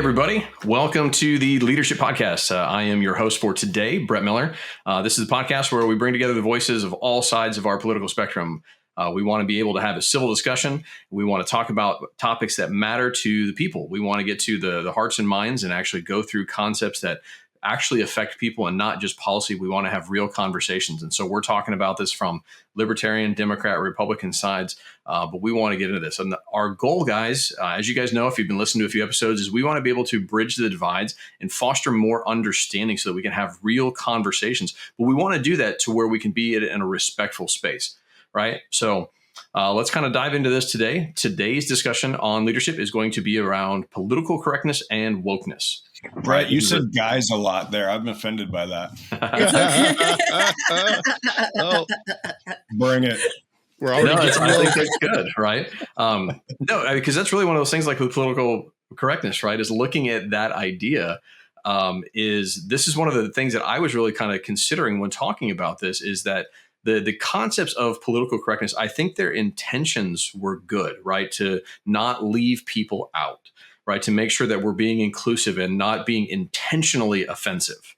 everybody. Welcome to the LDRship Podcast. I am your host for today, Brett Miller. This is a podcast where we bring together the voices of all sides of our political spectrum. We want to be able to have a civil discussion. We want to talk about topics that matter to the people. We want to get to the hearts and minds and actually go through concepts that actually affect people and not just policy. We want to have real conversations. And so we're talking about this from Libertarian, Democrat, Republican sides, but we want to get into this. And our goal, guys, as you guys know, if you've been listening to a few episodes, is we want to be able to bridge the divides and foster more understanding so that we can have real conversations. But we want to do that to where we can be in a respectful space, right? So let's kind of dive into this today. Today's discussion on leadership is going to be around political correctness and wokeness. Right. You said guys a lot there. I'm offended by that. Oh, bring it. we're already I getting think that's good, right? Because that's really one of those things like with political correctness, right? Is looking at that idea this is one of the things that I was really kind of considering when talking about this is that the concepts of political correctness, I think their intentions were good, right? To not leave people out, right? To make sure that we're being inclusive and not being intentionally offensive,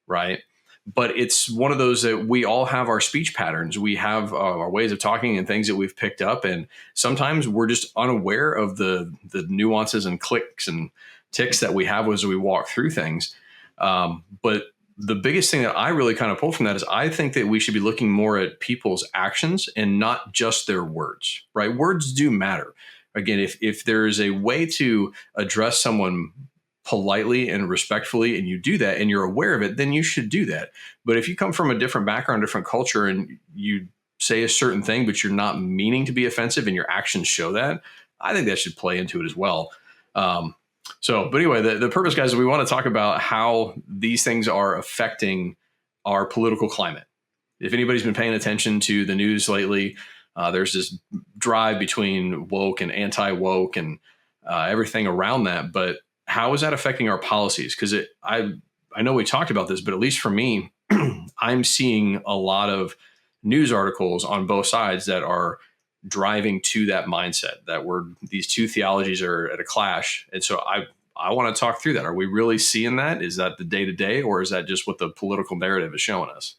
right? But it's one of those that we all have our speech patterns. We have our ways of talking and things that we've picked up. And sometimes we're just unaware of the nuances and clicks and ticks that we have as we walk through things. But the biggest thing that I really kind of pulled from that is I think that we should be looking more at people's actions and not just their words, right? Words do matter. Again, if there is a way to address someone politely and respectfully, and you do that and you're aware of it, then you should do that. But if you come from a different background, different culture, and you say a certain thing, but you're not meaning to be offensive and your actions show that, I think that should play into it as well. But anyway, the purpose, guys, is we want to talk about how these things are affecting our political climate. If anybody's been paying attention to the news lately, there's this drive between woke and anti-woke and everything around that. But how is that affecting our policies? Because I know we talked about this, but at least for me, I'm seeing a lot of news articles on both sides that are driving to that mindset that these two theologies are at a clash. And so I want to talk through that. Are we really seeing that? Is that the day-to-day, or is that just what the political narrative is showing us?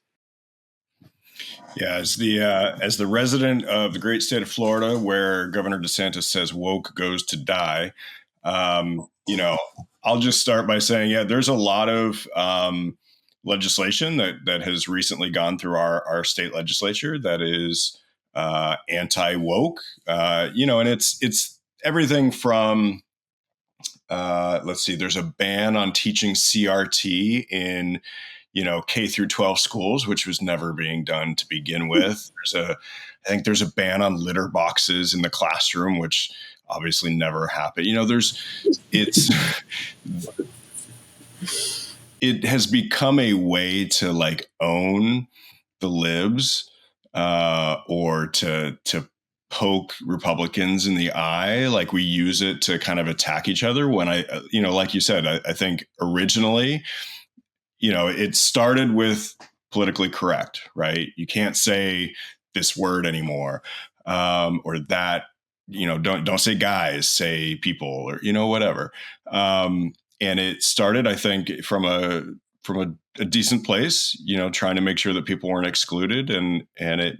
Yeah, as the resident of the great state of Florida, where Governor DeSantis says woke goes to die, I'll just start by saying, there's a lot of legislation that has recently gone through our state legislature that is anti-woke, and it's everything from there's a ban on teaching CRT in K through 12 schools, which was never being done to begin with. I think there's a ban on litter boxes in the classroom, which obviously never happened. It has become a way to own the libs or to poke Republicans in the eye. We use it to kind of attack each other when like you said, I think originally, it started with politically correct, right? You can't say this word anymore, or that, don't say guys, say people, or, whatever. And it started, I think, from a decent place, trying to make sure that people weren't excluded, and it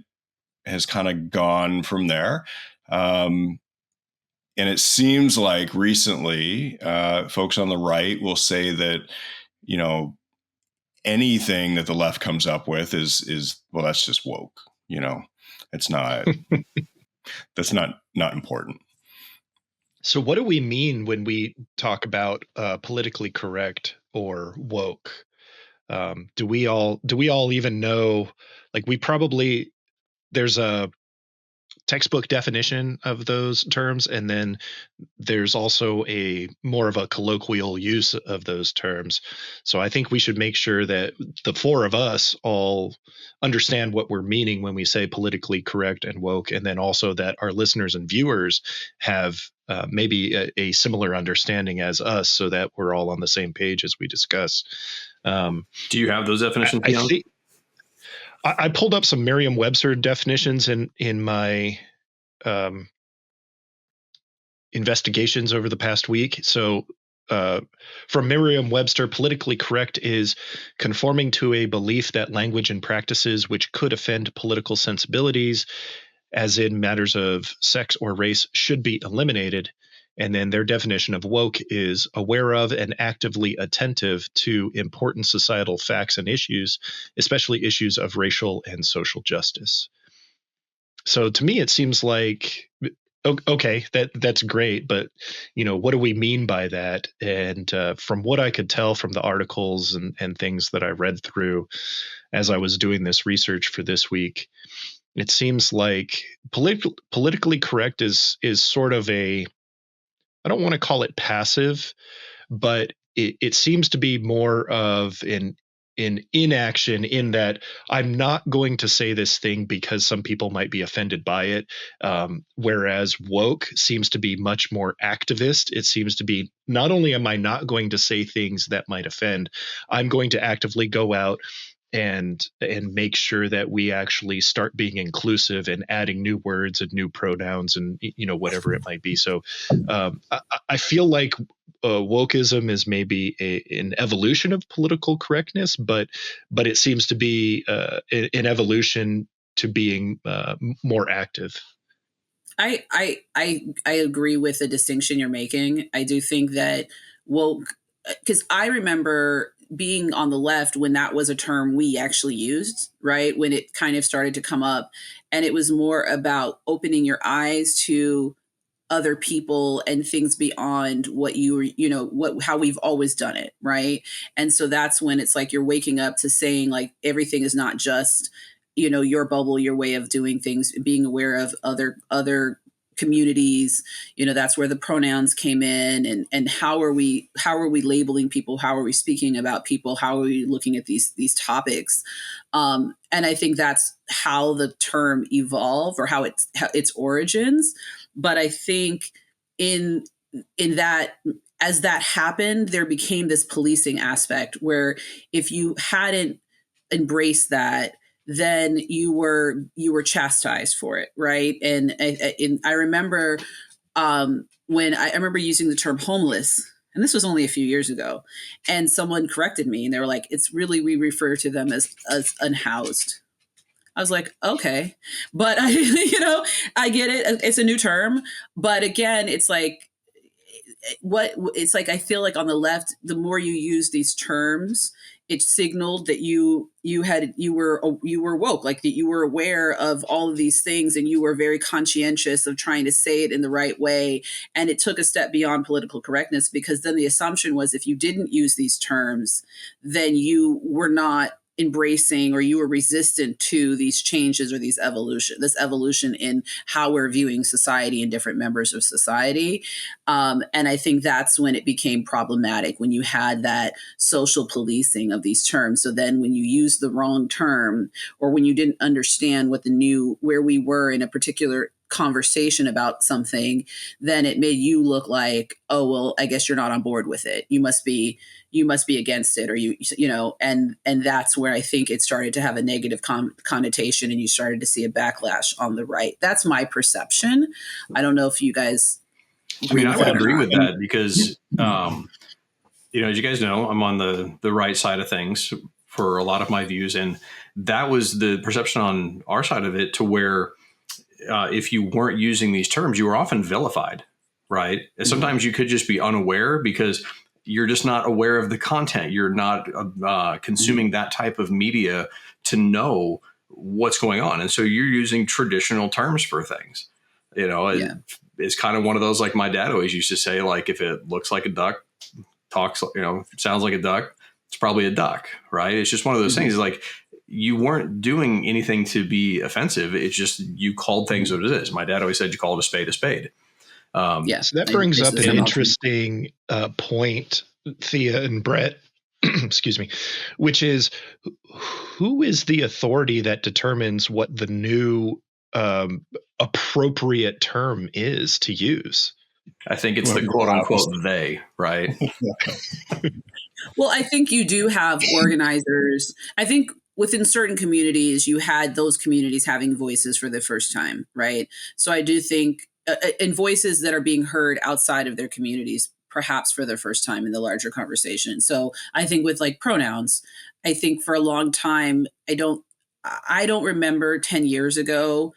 has kind of gone from there. And it seems like recently, folks on the right will say that, anything that the left comes up with is well, that's just woke. It's not. That's not important. So what do we mean when we talk about politically correct or woke? Do we all even know? There's a textbook definition of those terms, and then there's also a more of a colloquial use of those terms. So I think we should make sure that the four of us all understand what we're meaning when we say politically correct and woke, and then also that our listeners and viewers have maybe a similar understanding as us, so that we're all on the same page as we discuss. Do you have those definitions? I pulled up some Merriam-Webster definitions in my investigations over the past week. So from Merriam-Webster, politically correct is conforming to a belief that language and practices which could offend political sensibilities, as in matters of sex or race, should be eliminated. And then their definition of woke is aware of and actively attentive to important societal facts and issues, especially issues of racial and social justice. So to me, it seems like, okay, that's great, but what do we mean by that? And from what I could tell from the articles and things that I read through as I was doing this research for this week, it seems like politically correct is sort of I don't want to call it passive, but it seems to be more of an inaction, in that I'm not going to say this thing because some people might be offended by it. Whereas woke seems to be much more activist. It seems to be, not only am I not going to say things that might offend, I'm going to actively go out and make sure that we actually start being inclusive and adding new words and new pronouns and whatever it might be. So I feel like wokeism is maybe an evolution of political correctness, but it seems to be an evolution to being more active. I agree with the distinction you're making. I do think that woke, because I remember being on the left when that was a term we actually used, right? When it kind of started to come up, and it was more about opening your eyes to other people and things beyond what how we've always done it, right? And so that's when it's like you're waking up to saying, like, everything is not just your bubble, your way of doing things, being aware of other communities. That's where the pronouns came in, and how are we labeling people, how are we speaking about people, how are we looking at these topics, and I think that's how the term evolved, or how its origins. But I think in that, as that happened, there became this policing aspect where if you hadn't embraced that, then you were chastised for it, right? And I remember when I remember using the term homeless, and this was only a few years ago, and someone corrected me, and they were like, "It's really, we refer to them as unhoused." I was like, okay, but I get it. It's a new term, but again, it's like I feel like on the left, the more you use these terms, it signaled that you were woke, like that you were aware of all of these things, and you were very conscientious of trying to say it in the right way. And it took a step beyond political correctness, because then the assumption was if you didn't use these terms, then you were not embracing, or you were resistant to these changes, or this evolution in how we're viewing society and different members of society. And I think that's when it became problematic, when you had that social policing of these terms. So then when you use the wrong term, or when you didn't understand where we were in a particular conversation about something, then it made you look like, oh, well, I guess you're not on board with it. You must be against it, or and that's where I think it started to have a negative connotation, and you started to see a backlash on the right. That's my perception. I don't know if you guys. I mean, I would agree with that, because, as you guys know, I'm on the right side of things for a lot of my views. And that was the perception on our side of it, to where if you weren't using these terms, you were often vilified, right? And sometimes you could just be unaware because you're just not aware of the content. You're not consuming that type of media to know what's going on. And so you're using traditional terms for things, It's kind of one of those, like my dad always used to say, like, if it looks like a duck, talks, sounds like a duck, it's probably a duck, right? It's just one of those things. Like, you weren't doing anything to be offensive. It's just, you called things what it is. My dad always said, you called a spade a spade. Yes, that brings up an interesting point, Thea and Brett, excuse me, which is, who is the authority that determines what the new appropriate term is to use? I think it's the quote unquote they, right? Well, I think you do have organizers. I think within certain communities, you had those communities having voices for the first time, right? So I do think in voices that are being heard outside of their communities, perhaps for the first time in the larger conversation. So I think with like pronouns, I think for a long time, I don't remember 10 years ago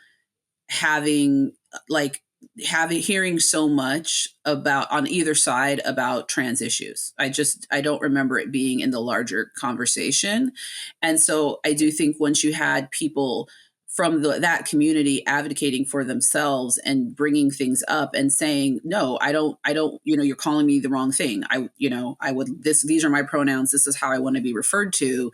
hearing so much about on either side about trans issues. I don't remember it being in the larger conversation. And so I do think once you had people from that community advocating for themselves and bringing things up and saying, no, I don't, you're calling me the wrong thing. These are my pronouns. This is how I want to be referred to.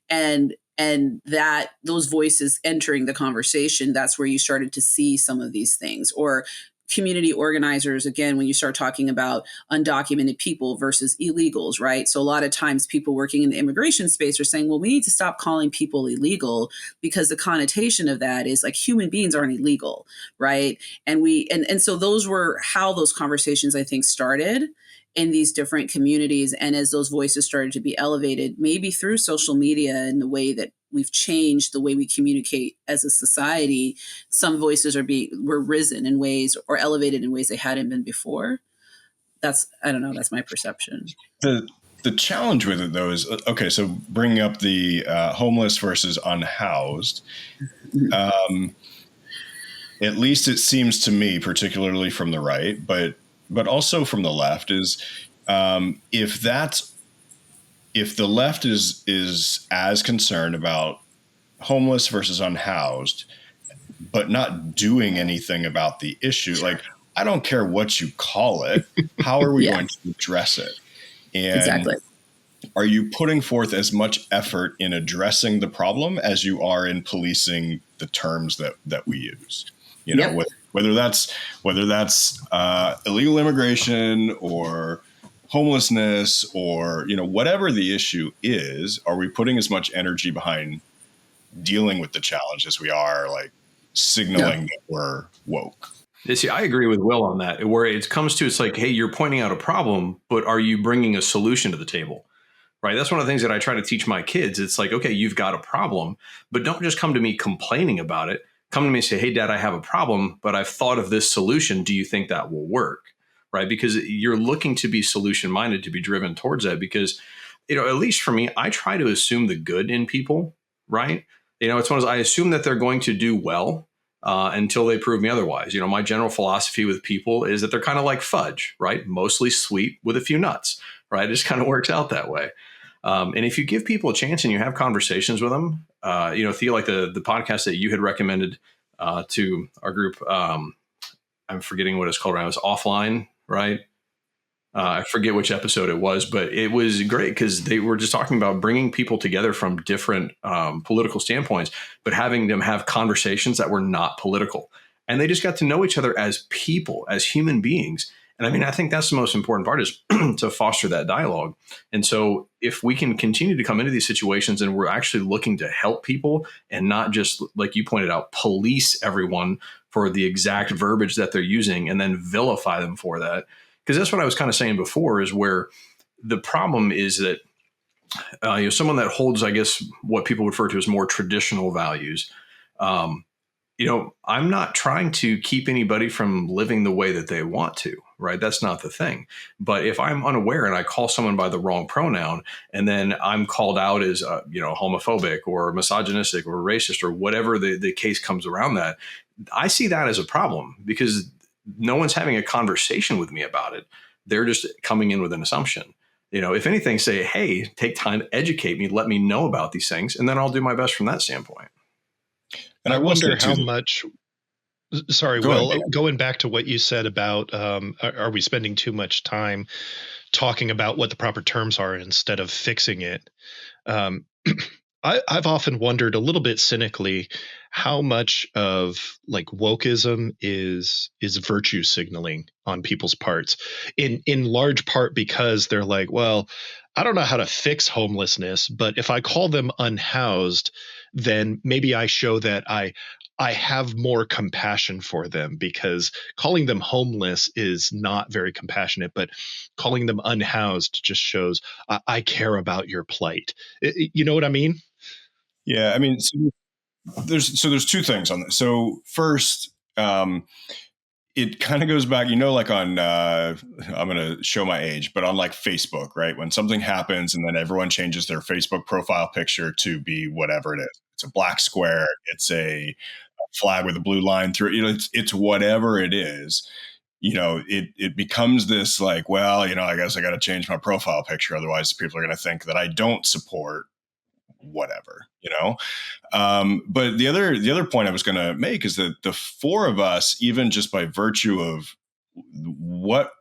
And that those voices entering the conversation, that's where you started to see some of these things. Or community organizers, again, when you start talking about undocumented people versus illegals, right? So a lot of times people working in the immigration space are saying, well, we need to stop calling people illegal because the connotation of that is like human beings aren't illegal, right? And so those were how those conversations, I think, started in these different communities. And as those voices started to be elevated, maybe through social media and the way that we've changed the way we communicate as a society, some voices were risen in ways or elevated in ways they hadn't been before. That's my perception. The challenge with it, though, is, okay, so bringing up the homeless versus unhoused, at least it seems to me, particularly from the right, but also from the left, is if the left is as concerned about homeless versus unhoused, but not doing anything about the issue, like, I don't care what you call it, how are we going to address it? And exactly. Are you putting forth as much effort in addressing the problem as you are in policing the terms that we use? Whether that's illegal immigration or homelessness or, whatever the issue is, are we putting as much energy behind dealing with the challenge as we are like signaling that we're woke? See, I agree with Will on that, where it comes to, it's like, hey, you're pointing out a problem, but are you bringing a solution to the table? Right. That's one of the things that I try to teach my kids. It's like, okay, you've got a problem, but don't just come to me complaining about it. Come to me and say, hey, Dad, I have a problem, but I've thought of this solution. Do you think that will work? Right. Because you're looking to be solution minded, to be driven towards that. Because, at least for me, I try to assume the good in people. Right. It's one of those, I assume that they're going to do well until they prove me otherwise. My general philosophy with people is that they're kind of like fudge, right? Mostly sweet with a few nuts. Right. It just kind of works out that way. And if you give people a chance and you have conversations with them, Thea, like the podcast that you had recommended to our group, I'm forgetting what it's called right now. It's Offline, right? I forget which episode it was, but it was great because they were just talking about bringing people together from different political standpoints, but having them have conversations that were not political. And they just got to know each other as people, as human beings. And I mean, I think that's the most important part, is to foster that dialogue. And so if we can continue to come into these situations and we're actually looking to help people and not just, like you pointed out, police everyone for the exact verbiage that they're using and then vilify them for that. Because that's what I was kind of saying before, is where the problem is that someone that holds, I guess, what people refer to as more traditional values, I'm not trying to keep anybody from living the way that they want to, right? That's not the thing. But if I'm unaware and I call someone by the wrong pronoun, and then I'm called out as, homophobic or misogynistic or racist or whatever the case comes around that, I see that as a problem because no one's having a conversation with me about it. They're just coming in with an assumption. If anything, say, hey, take time to educate me, let me know about these things, and then I'll do my best from that standpoint. And I wonder how much. Sorry, Will, going back to what you said about are we spending too much time talking about what the proper terms are instead of fixing it? I've often wondered a little bit cynically how much of like wokeism is virtue signaling on people's parts, in large part because they're like, well, I don't know how to fix homelessness, but if I call them unhoused, then maybe I show that I have more compassion for them, because calling them homeless is not very compassionate, but calling them unhoused just shows I care about your plight. You know what I mean? Yeah, I mean, so there's two things on this. So first, it kind of goes back, like on, I'm going to show my age, but on like Facebook, right? When something happens and then everyone changes their Facebook profile picture to be whatever it is. It's a black square. It's a flag with a blue line through it. It's whatever it is. It becomes this like, well, I guess I got to change my profile picture. Otherwise people are going to think that I don't support whatever, but the other point I was going to make is that the four of us, even just by virtue of what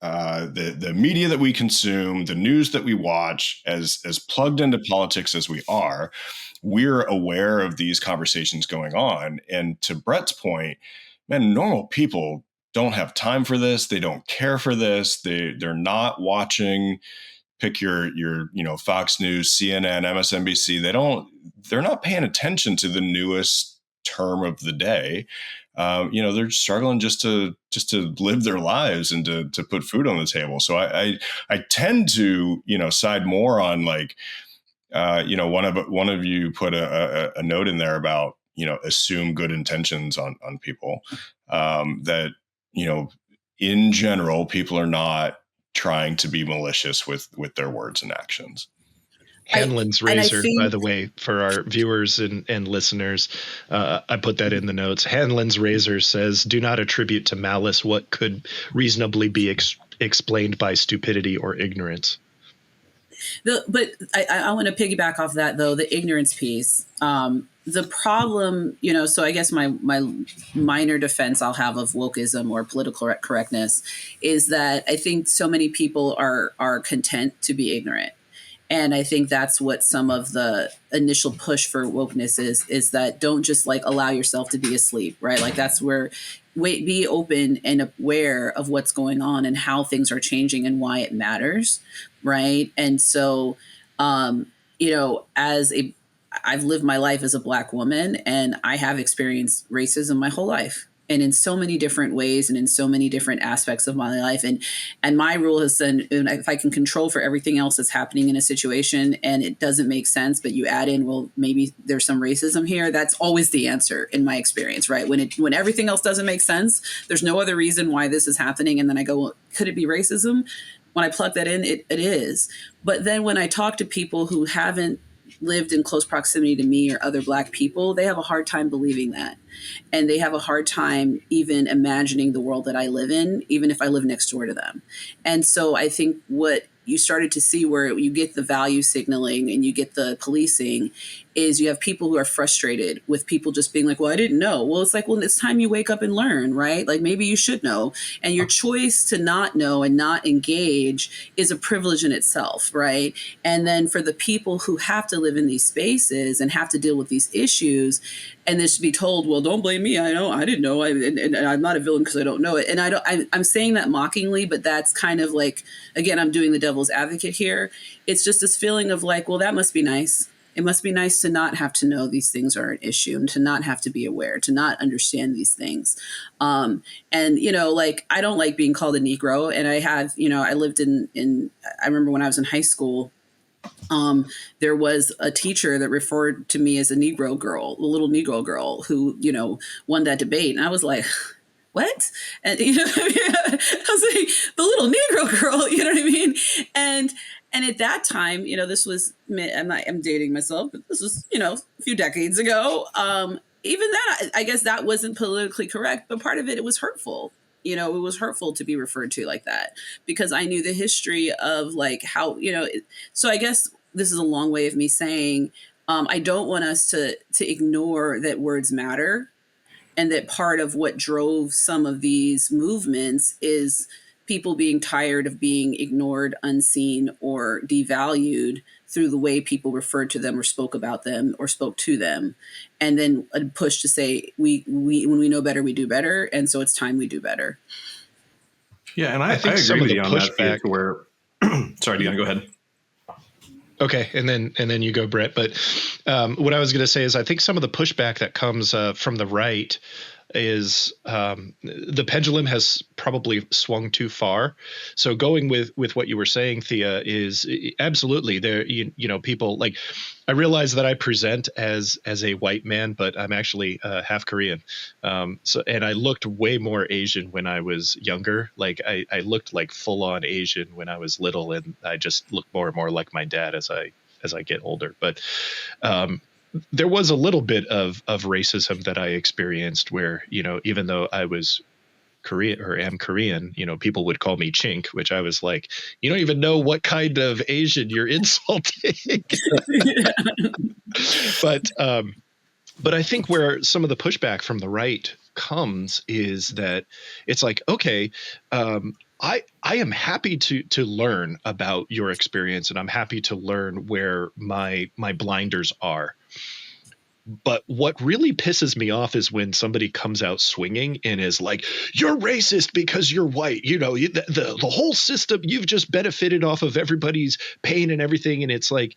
the media that we consume, the news that we watch, as plugged into politics as we are, we're aware of these conversations going on. And to Brett's point, man, normal people don't have time for this. They don't care for this. They're not watching. Pick your Fox News, CNN, MSNBC. They're not paying attention to the newest term of the day. They're struggling just to live their lives and to put food on the table. So I tend to side more on like one of you put a note in there about assume good intentions on people, that in general people are not trying to be malicious with their words and actions. Hanlon's razor, by the way, for our viewers and listeners, I put that in the notes. Hanlon's razor says, do not attribute to malice what could reasonably be explained by stupidity or ignorance. But I want to piggyback off that, though, the ignorance piece. The problem, so I guess my minor defense I'll have of wokeism or political correctness is that I think so many people are content to be ignorant. And I think that's what some of the initial push for wokeness is that don't just like allow yourself to be asleep, right? Like that's where be open and aware of what's going on and how things are changing and why it matters, right? And so, I've lived my life as a Black woman and I have experienced racism my whole life. And in so many different ways and in so many different aspects of my life. And my rule has been, if I can control for everything else that's happening in a situation and it doesn't make sense, but you add in, well, maybe there's some racism here. That's always the answer in my experience, right? When everything else doesn't make sense, there's no other reason why this is happening. And then I go, well, could it be racism? When I plug that in, it is. But then when I talk to people who haven't lived in close proximity to me or other Black people, they have a hard time believing that. And they have a hard time even imagining the world that I live in, even if I live next door to them. And so I think what you started to see where you get the value signaling and you get the policing is you have people who are frustrated with people just being like, well, I didn't know. Well, it's like, well, it's time you wake up and learn, right? Like maybe you should know. And your choice to not know and not engage is a privilege in itself, right? And then for the people who have to live in these spaces and have to deal with these issues, and this to be told, well, don't blame me. I didn't know. And I'm not a villain because I don't know it. And I'm saying that mockingly, but that's kind of like, again, I'm doing the devil's advocate here. It's just this feeling of like, well, that must be nice. It must be nice to not have to know these things are an issue and to not have to be aware, to not understand these things. And, like, I don't like being called a Negro. And I have, I lived I remember when I was in high school, there was a teacher that referred to me as a Negro girl, a little Negro girl who, won that debate. And I was like, what? And, I was like, the little Negro girl, you know what I mean? And at that time, this was, I'm dating myself, but this was, a few decades ago. Even then, I guess that wasn't politically correct, but part of it was hurtful. It was hurtful to be referred to like that because I knew the history of like how, so I guess this is a long way of me saying, I don't want us to ignore that words matter. And that part of what drove some of these movements is people being tired of being ignored, unseen, or devalued through the way people referred to them or spoke about them or spoke to them. And then a push to say, when we know better, we do better. And so it's time we do better. Yeah, and I agree with you on that fact where, sorry, Deanna, go ahead. Okay, and then you go, Brett. But what I was going to say is I think some of the pushback that comes from the right is the pendulum has probably swung too far. So going with what you were saying, Thea, is absolutely there. People like, I realize that I present as a white man, but I'm actually half Korean. And I looked way more Asian when I was younger. Like I looked like full on Asian when I was little, and I just look more and more like my dad as I get older. But there was a little bit of racism that I experienced where, even though I was Korean or am Korean, people would call me chink, which I was like, you don't even know what kind of Asian you're insulting. But I think where some of the pushback from the right comes is that it's like, okay, I am happy to learn about your experience, and I'm happy to learn where my blinders are. But what really pisses me off is when somebody comes out swinging and is like, you're racist because you're white. The whole system, you've just benefited off of everybody's pain and everything. And it's like,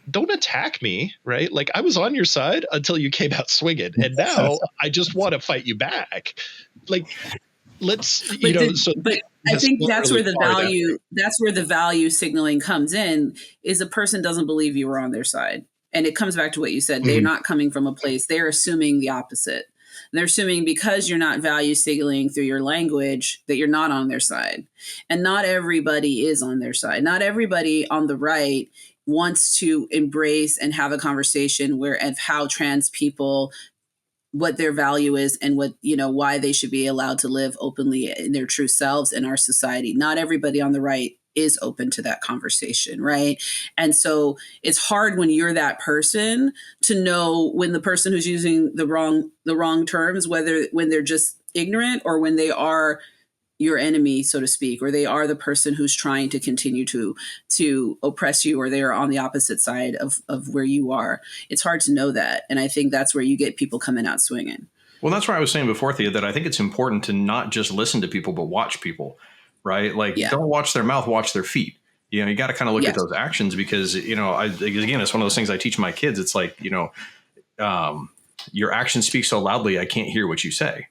don't attack me, right? Like, I was on your side until you came out swinging, and now I just want to fight you back. Like, let's, but I think that's where the value signaling comes in, is a person doesn't believe you were on their side. And it comes back to what you said. They're not coming from a place. They're assuming the opposite. They're assuming because you're not value signaling through your language that you're not on their side. And not everybody is on their side. Not everybody on the right wants to embrace and have a conversation of how trans people, what their value is, and what, why they should be allowed to live openly in their true selves in our society. Not everybody on the right is open to that conversation, right? And so it's hard when you're that person to know when the person who's using the wrong terms, when they're just ignorant or when they are your enemy, so to speak, or they are the person who's trying to continue to oppress you, or they are on the opposite side of where you are. It's hard to know that. And I think that's where you get people coming out swinging. Well, that's where I was saying before, Thea, that I think it's important to not just listen to people, but watch people, right? Like, don't watch their mouth, watch their feet. You got to kind of look at those actions because, again, it's one of those things I teach my kids. It's like, your actions speak so loudly, I can't hear what you say.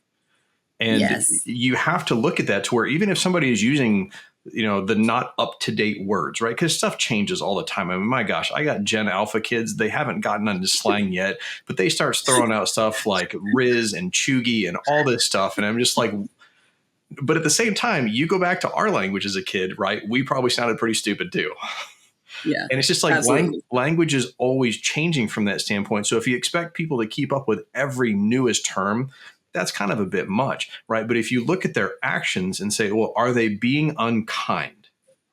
And you have to look at that to where even if somebody is using, the not up to date words, right? Because stuff changes all the time. I mean, my gosh, I got Gen Alpha kids. They haven't gotten into slang yet, but they start throwing out stuff like Riz and Chuggy and all this stuff. And I'm just like, but at the same time, you go back to our language as a kid, right? We probably sounded pretty stupid too. Yeah. And it's just like language is always changing from that standpoint. So if you expect people to keep up with every newest term, that's kind of a bit much, right? But if you look at their actions and say, well, are they being unkind,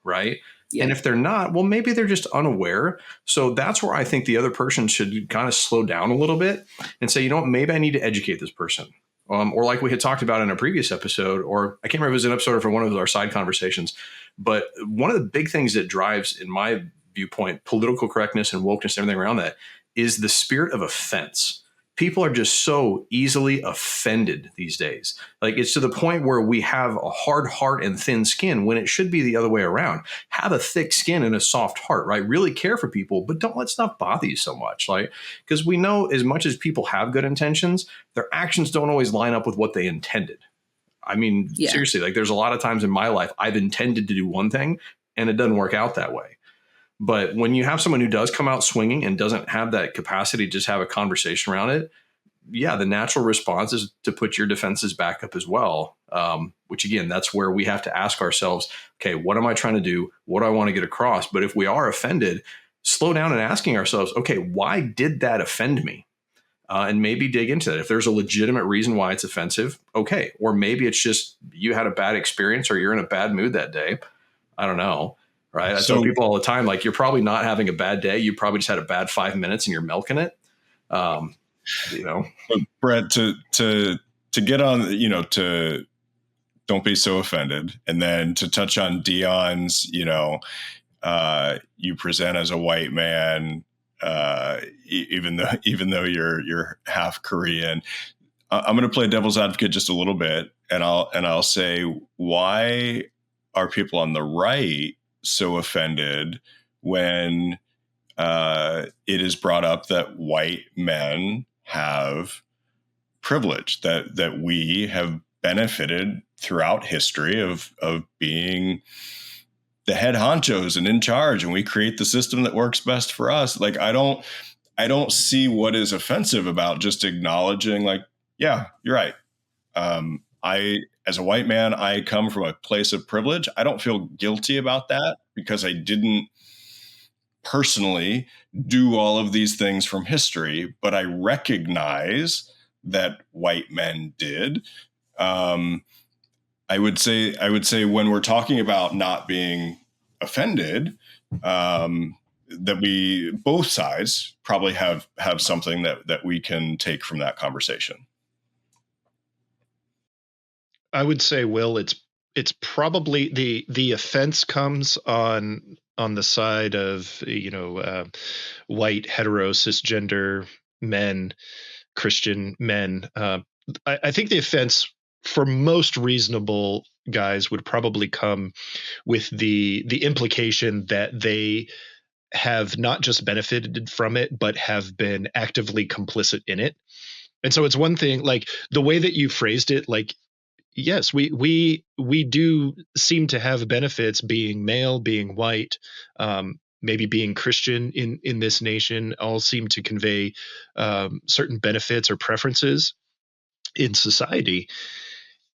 right? Yeah. And if they're not, well, maybe they're just unaware. So that's where I think the other person should kind of slow down a little bit and say, maybe I need to educate this person. Or like we had talked about in a previous episode, or I can't remember if it was an episode or for one of our side conversations, but one of the big things that drives, in my viewpoint, political correctness and wokeness and everything around that is the spirit of offense. People are just so easily offended these days. Like, it's to the point where we have a hard heart and thin skin when it should be the other way around. Have a thick skin and a soft heart, right? Really care for people, but don't let stuff bother you so much. Like, because we know as much as people have good intentions, their actions don't always line up with what they intended. I mean, seriously, like there's a lot of times in my life, I've intended to do one thing and it doesn't work out that way. But when you have someone who does come out swinging and doesn't have that capacity to just have a conversation around it, the natural response is to put your defenses back up as well. Which again, that's where we have to ask ourselves, okay, what am I trying to do? What do I want to get across? But if we are offended, slow down and asking ourselves, okay, why did that offend me? And maybe dig into that. If there's a legitimate reason why it's offensive, okay. Or maybe it's just you had a bad experience or you're in a bad mood that day. I don't know. Right. I tell people all the time, like, you're probably not having a bad day. You probably just had a bad 5 minutes and you're milking it. But Brett, to get on, to don't be so offended. And then to touch on Dion's, you present as a white man, even though you're half Korean. I'm going to play devil's advocate just a little bit. And I'll say, why are people on the right so offended when it is brought up that white men have privilege that we have benefited throughout history of being the head honchos and in charge, and we create the system that works best for us. Like, I don't see what is offensive about just acknowledging, like, yeah, you're right. As a white man, I come from a place of privilege. I don't feel guilty about that because I didn't personally do all of these things from history, but I recognize that white men did. I would say when we're talking about not being offended, that we, both sides probably have something that we can take from that conversation. I would say, Will, it's probably the offense comes on the side of, white, hetero, cisgender men, Christian men. I think the offense for most reasonable guys would probably come with the implication that they have not just benefited from it, but have been actively complicit in it. And so it's one thing, like the way that you phrased it, like, yes, we do seem to have benefits being male, being white, maybe being Christian in this nation, all seem to convey certain benefits or preferences in society.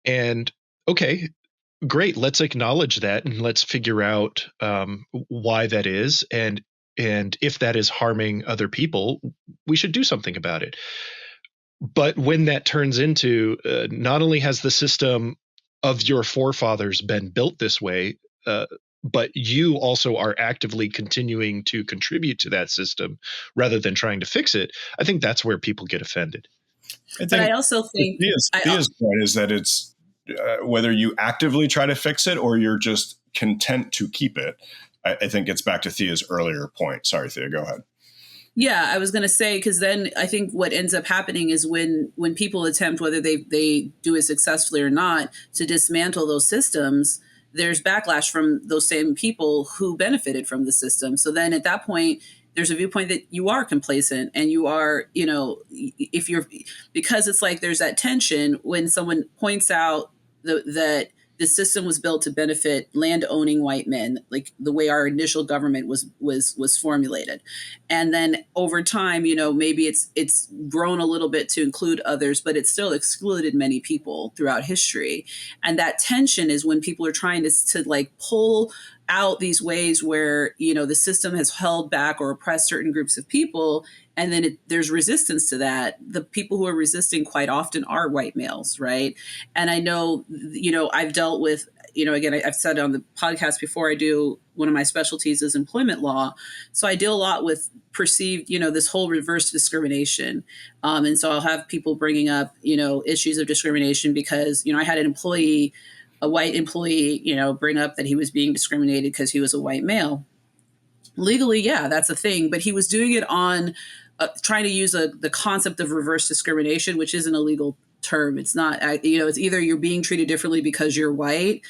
And okay, great, let's acknowledge that and let's figure out why that is, and if that is harming other people, we should do something about it. But when that turns into not only has the system of your forefathers been built this way, but you also are actively continuing to contribute to that system rather than trying to fix it, I think that's where people get offended. But I also think Thea's point is that it's whether you actively try to fix it or you're just content to keep it. I think it's back to Thea's earlier point. Sorry, Thea, go ahead. Yeah, I was going to say, because then I think what ends up happening is when people attempt, whether they do it successfully or not, to dismantle those systems, there's backlash from those same people who benefited from the system. So then at that point, there's a viewpoint that you are complacent and you are, because it's like there's that tension when someone points out that the system was built to benefit land-owning white men, like the way our initial government was formulated. And then over time, maybe it's grown a little bit to include others, but it still excluded many people throughout history. And that tension is when people are trying to like pull out these ways where, the system has held back or oppressed certain groups of people. And then there's resistance to that. The people who are resisting quite often are white males, right? And I know, I've dealt with, again, I've said on the podcast before, I do, one of my specialties is employment law. So I deal a lot with perceived, this whole reverse discrimination. And so I'll have people bringing up, issues of discrimination because, I had a white employee, bring up that he was being discriminated because he was a white male. Legally, yeah, that's a thing. But he was doing it on trying to use the concept of reverse discrimination, which isn't a legal term. It's not, it's either you're being treated differently because you're white.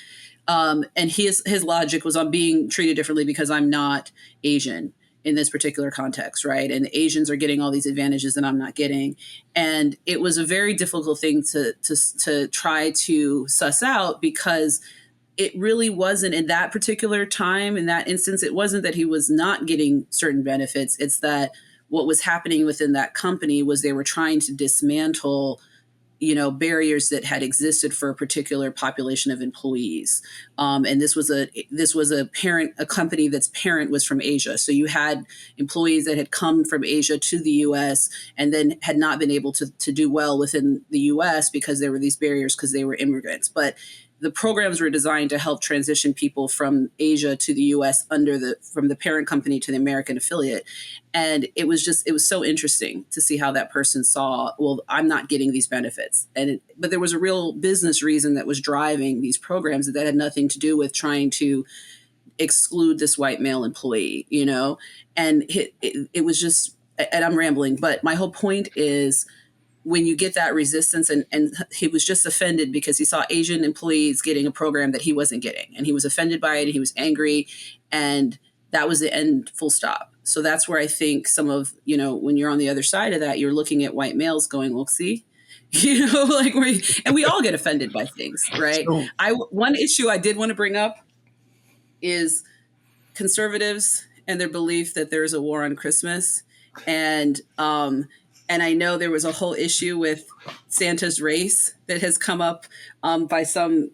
And his logic was on being treated differently because I'm not Asian in this particular context, right? And Asians are getting all these advantages that I'm not getting. And it was a very difficult thing to try to suss out because it really wasn't in that particular time, in that instance, it wasn't that he was not getting certain benefits. It's that what was happening within that company was they were trying to dismantle, barriers that had existed for a particular population of employees. And this was a company that's parent was from Asia. So you had employees that had come from Asia to the US and then had not been able to do well within the US because there were these barriers because they were immigrants. But the programs were designed to help transition people from Asia to the US from the parent company to the American affiliate. And it was so interesting to see how that person saw, well, I'm not getting these benefits. But there was a real business reason that was driving these programs that had nothing to do with trying to exclude this white male employee, and it was just, and I'm rambling, but my whole point is, when you get that resistance, and he was just offended because he saw Asian employees getting a program that he wasn't getting, and he was offended by it, and he was angry, and that was the end, full stop. So that's where I think some of, when you're on the other side of that, you're looking at white males going, well, see, Like we all get offended by things, right? One issue I did want to bring up is conservatives and their belief that there's a war on Christmas. And I know there was a whole issue with Santa's race that has come up by some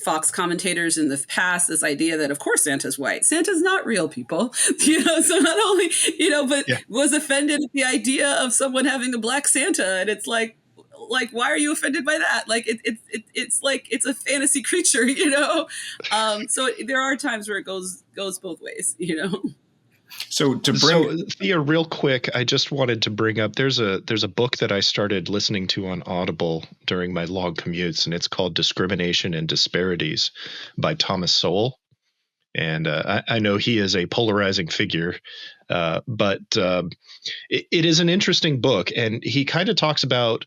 Fox commentators in the past, this idea that of course Santa's white. Santa's not real, people. So not only, but was offended at the idea of someone having a black Santa. And it's like, why are you offended by that? Like it's like it's a fantasy creature, So there are times where it goes both ways, So Thea, real quick, I just wanted to bring up there's a book that I started listening to on Audible during my long commutes, and it's called Discrimination and Disparities by Thomas Sowell. And I know he is a polarizing figure, but it is an interesting book, and he kind of talks about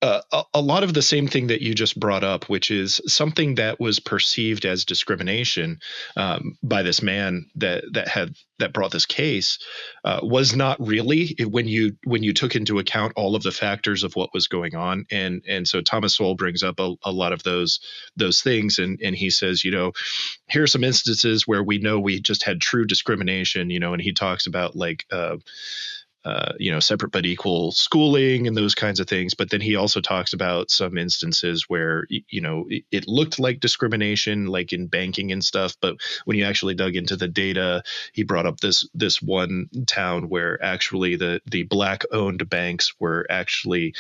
a lot of the same thing that you just brought up, which is something that was perceived as discrimination by this man that brought this case was not really when you took into account all of the factors of what was going on. And so Thomas Sowell brings up a lot of those things, and he says, here are some instances where we know we just had true discrimination, and he talks about separate but equal schooling and those kinds of things. But then he also talks about some instances where, it looked like discrimination, like in banking and stuff. But when you actually dug into the data, he brought up this one town where actually the black owned banks were actually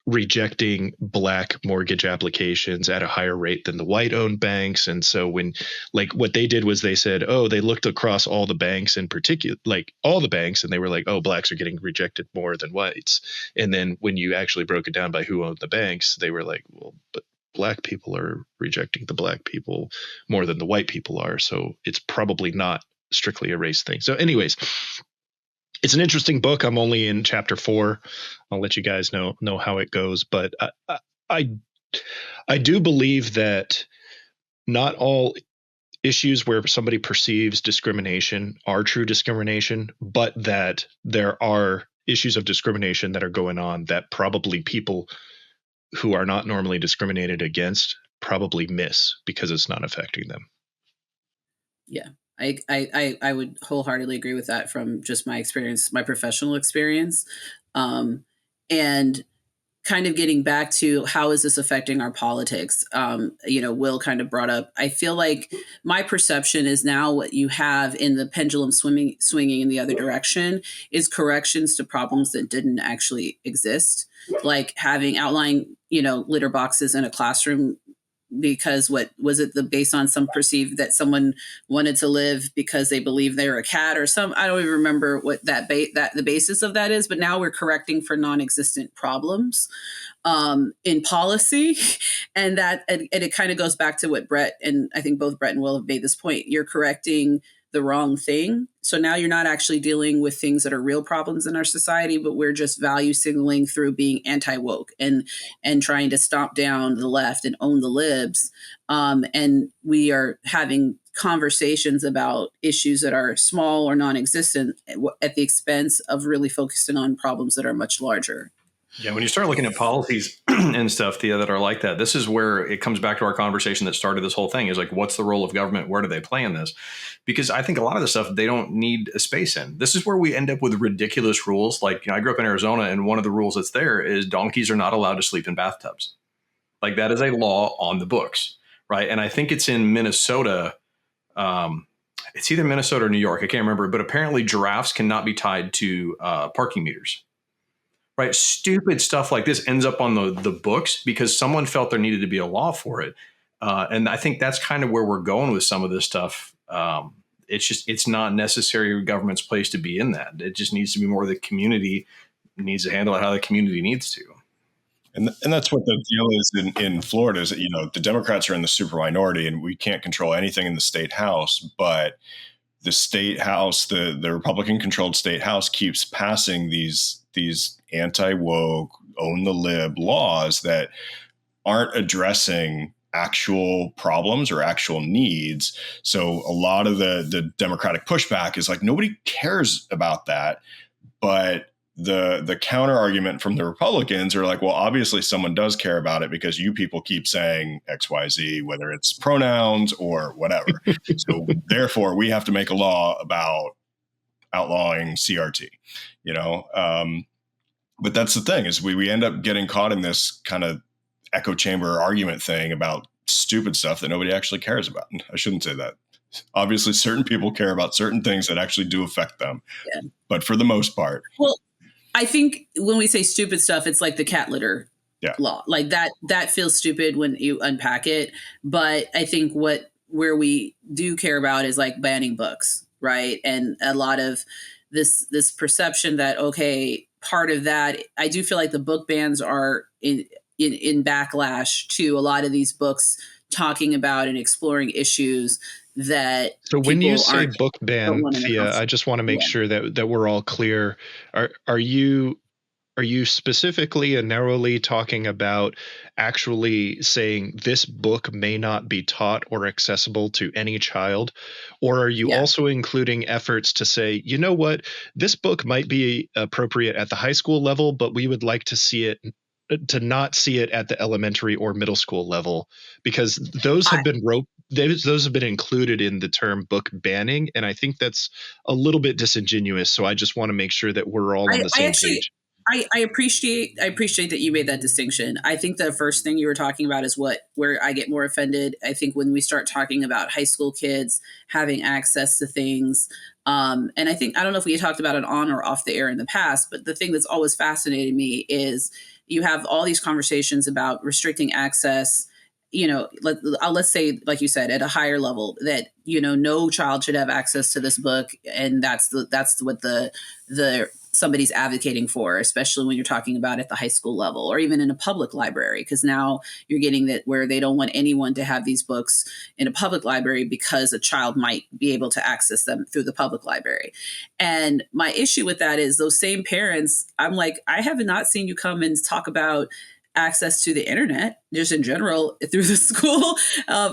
rejecting black mortgage applications at a higher rate than the white owned banks. And so when what they did was they said, they looked across all the banks in particular, all the banks, and they were like, blacks are getting rejected more than whites. And then when you actually broke it down by who owned the banks, they were like, well, but black people are rejecting the black people more than the white people are. So it's probably not strictly a race thing. So anyways, it's an interesting book. I'm only in chapter 4. I'll let you guys know how it goes. But I do believe that not all issues where somebody perceives discrimination are true discrimination, but that there are issues of discrimination that are going on that probably people who are not normally discriminated against probably miss because it's not affecting them. Yeah. I would wholeheartedly agree with that from just my experience, my professional experience. And kind of getting back to how is this affecting our politics? Will kind of brought up, I feel like my perception is now what you have in the pendulum swinging in the other direction is corrections to problems that didn't actually exist. Like having outlying, litter boxes in a classroom because what was it based on some perceived that someone wanted to live because they believe they're a cat or some, I don't even remember what that the basis of that is, but now we're correcting for non-existent problems in policy. And it kind of goes back to what Brett, and I think both Brett and Will have made this point. You're correcting the wrong thing. So now you're not actually dealing with things that are real problems in our society, but we're just value signaling through being anti-woke and trying to stomp down the left and own the libs. And we are having conversations about issues that are small or non-existent at the expense of really focusing on problems that are much larger. Yeah, when you start looking at policies and stuff, Thea, that are like that, this is where it comes back to our conversation that started this whole thing is like, what's the role of government? Where do they play in this? Because I think a lot of the stuff they don't need a space in. This is where we end up with ridiculous rules. Like, I grew up in Arizona, and one of the rules that's there is donkeys are not allowed to sleep in bathtubs. Like, that is a law on the books, right? And I think it's in Minnesota. It's either Minnesota or New York. I can't remember, but apparently giraffes cannot be tied to parking meters. Right. Stupid stuff like this ends up on the books because someone felt there needed to be a law for it. And I think that's kind of where we're going with some of this stuff. It's not necessarily government's place to be in that. It just needs to be more the community needs to handle it how the community needs to. And that's what the deal is in Florida is that, the Democrats are in the super minority and we can't control anything in the state house. But the state house, the Republican controlled state house keeps passing these anti-woke, own the lib laws that aren't addressing actual problems or actual needs. So a lot of the Democratic pushback is like, nobody cares about that, but the counter argument from the Republicans are like, well, obviously someone does care about it because you people keep saying XYZ, whether it's pronouns or whatever. So therefore we have to make a law about outlawing CRT, you know? But that's the thing, is we end up getting caught in this kind of echo chamber argument thing about stupid stuff that nobody actually cares about. I shouldn't say that. Obviously, certain people care about certain things that actually do affect them. Yeah. But for the most part. Well, I think when we say stupid stuff, it's like the cat litter law. Like that feels stupid when you unpack it. But I think where we do care about is like banning books, right? And a lot of this perception that, okay, part of that, I do feel like the book bans are in backlash to a lot of these books talking about and exploring issues that. So when you say book ban, Thea, I just want to make sure that we're all clear. Are you specifically and narrowly talking about actually saying this book may not be taught or accessible to any child? Or are you also including efforts to say, you know what, this book might be appropriate at the high school level, but we would like to not see it at the elementary or middle school level, because those have been included in the term book banning. And I think that's a little bit disingenuous. So I just want to make sure that we're all on the same page. I appreciate that you made that distinction. I think the first thing you were talking about is where I get more offended. I think when we start talking about high school kids having access to things, and I don't know if we had talked about it on or off the air in the past, but the thing that's always fascinated me is you have all these conversations about restricting access. You know, let's say, like you said, at a higher level, that, you know, no child should have access to this book, and that's what the somebody's advocating for, especially when you're talking about at the high school level or even in a public library, because now you're getting that where they don't want anyone to have these books in a public library because a child might be able to access them through the public library. And my issue with that is those same parents, I'm like, I have not seen you come and talk about access to the internet just in general through the school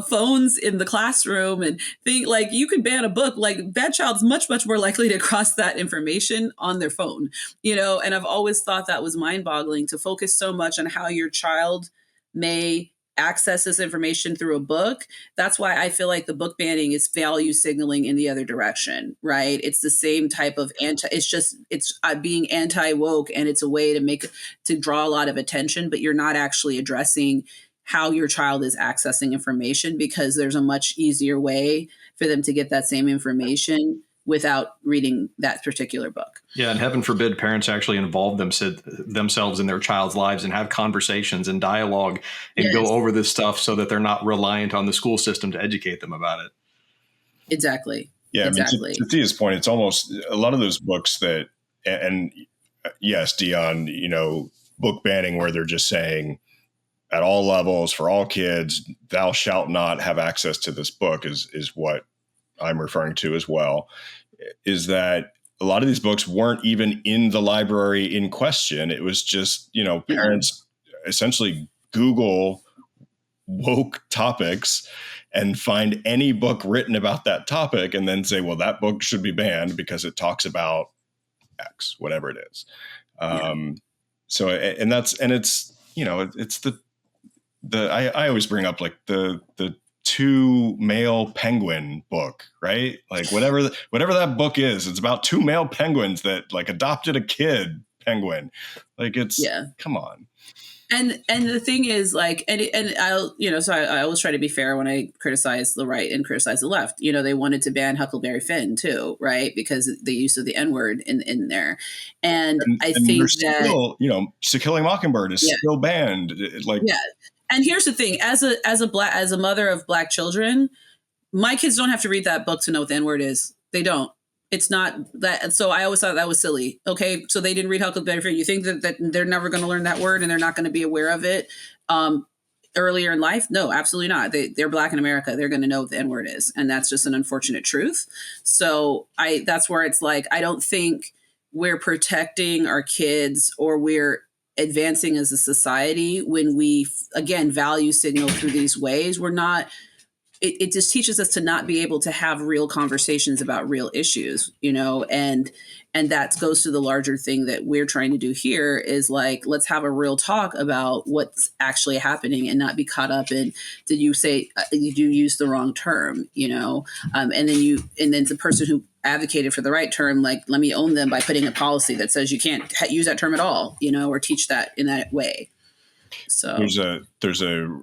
phones in the classroom, and think like you could ban a book, like that child's much more likely to cross that information on their phone, you know. And I've always thought that was mind-boggling to focus so much on how your child may access this information through a book. That's why I feel like the book banning is value signaling in the other direction, right? It's the same type of it's being anti-woke, and it's a way to draw a lot of attention, but you're not actually addressing how your child is accessing information, because there's a much easier way for them to get that same information without reading that particular book. Yeah, and heaven forbid parents actually involve themselves in their child's lives and have conversations and dialogue and go over this stuff so that they're not reliant on the school system to educate them about it. Exactly. Yeah, exactly. I mean, to Thea's point, it's almost a lot of those books that, and yes, Dion, you know, book banning where they're just saying at all levels for all kids, thou shalt not have access to this book is what I'm referring to as well, is that a lot of these books weren't even in the library in question. It was just, you know, parents essentially Google woke topics and find any book written about that topic and then say, well, that book should be banned because it talks about X, whatever it is. So, and it's, you know, it's I always bring up like the two male penguin book, right? Like whatever that book is, it's about two male penguins that like adopted a kid penguin. Like it's, come on. And the thing is like, and I'll, you know, so I always try to be fair when I criticize the right and criticize the left. You know, they wanted to ban Huckleberry Finn too, right? Because the use of the N-word in there. And I think that still, you know, To Kill a Mockingbird is still banned. Like, And here's the thing, as a mother of Black children, my kids don't have to read that book to know what the N-word is. They don't. It's not that. So I always thought that was silly. Okay, so they didn't read Huckleberry Finn. You think that they're never going to learn that word and they're not going to be aware of it earlier in life? No, absolutely not. They're Black in America. They're going to know what the N-word is. And that's just an unfortunate truth. So that's where it's like, I don't think we're protecting our kids or we're advancing as a society when we, again, value signal through these ways. We're not it just teaches us to not be able to have real conversations about real issues, and that goes to the larger thing that we're trying to do here is like, let's have a real talk about what's actually happening and not be caught up in, did you use the wrong term, and then the person who advocated for the right term, like, let me own them by putting a policy that says you can't use that term at all, or teach that in that way. So there's a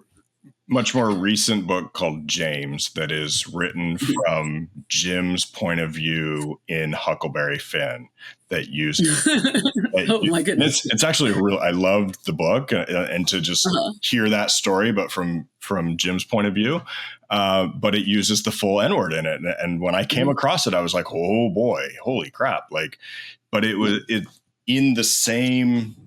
much more recent book called James that is written from Jim's point of view in Huckleberry Finn that uses. My goodness! It's actually I loved the book and to just hear that story, but from Jim's point of view. But it uses the full N-word in it, and when I came across it, I was like, oh boy, holy crap! But it was in the same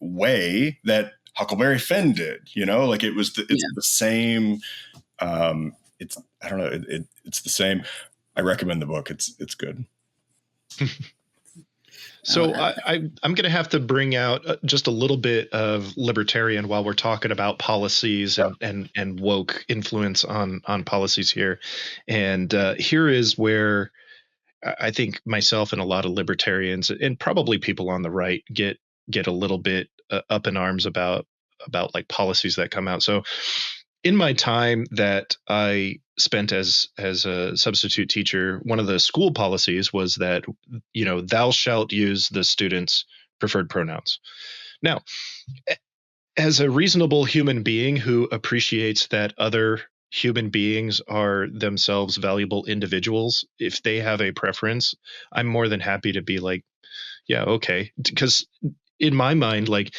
way that Huckleberry Finn did, it was the same. It's I don't know. It's the same. I recommend the book. It's good. So I'm going to have to bring out just a little bit of libertarian while we're talking about policies and woke influence on policies here. And here is where I think myself and a lot of libertarians and probably people on the right get a little bit up in arms about like policies that come out. So in my time that I spent as a substitute teacher, one of the school policies was that, thou shalt use the student's preferred pronouns. Now, as a reasonable human being who appreciates that other human beings are themselves valuable individuals, if they have a preference, I'm more than happy to be like, yeah, okay. Because in my mind, like,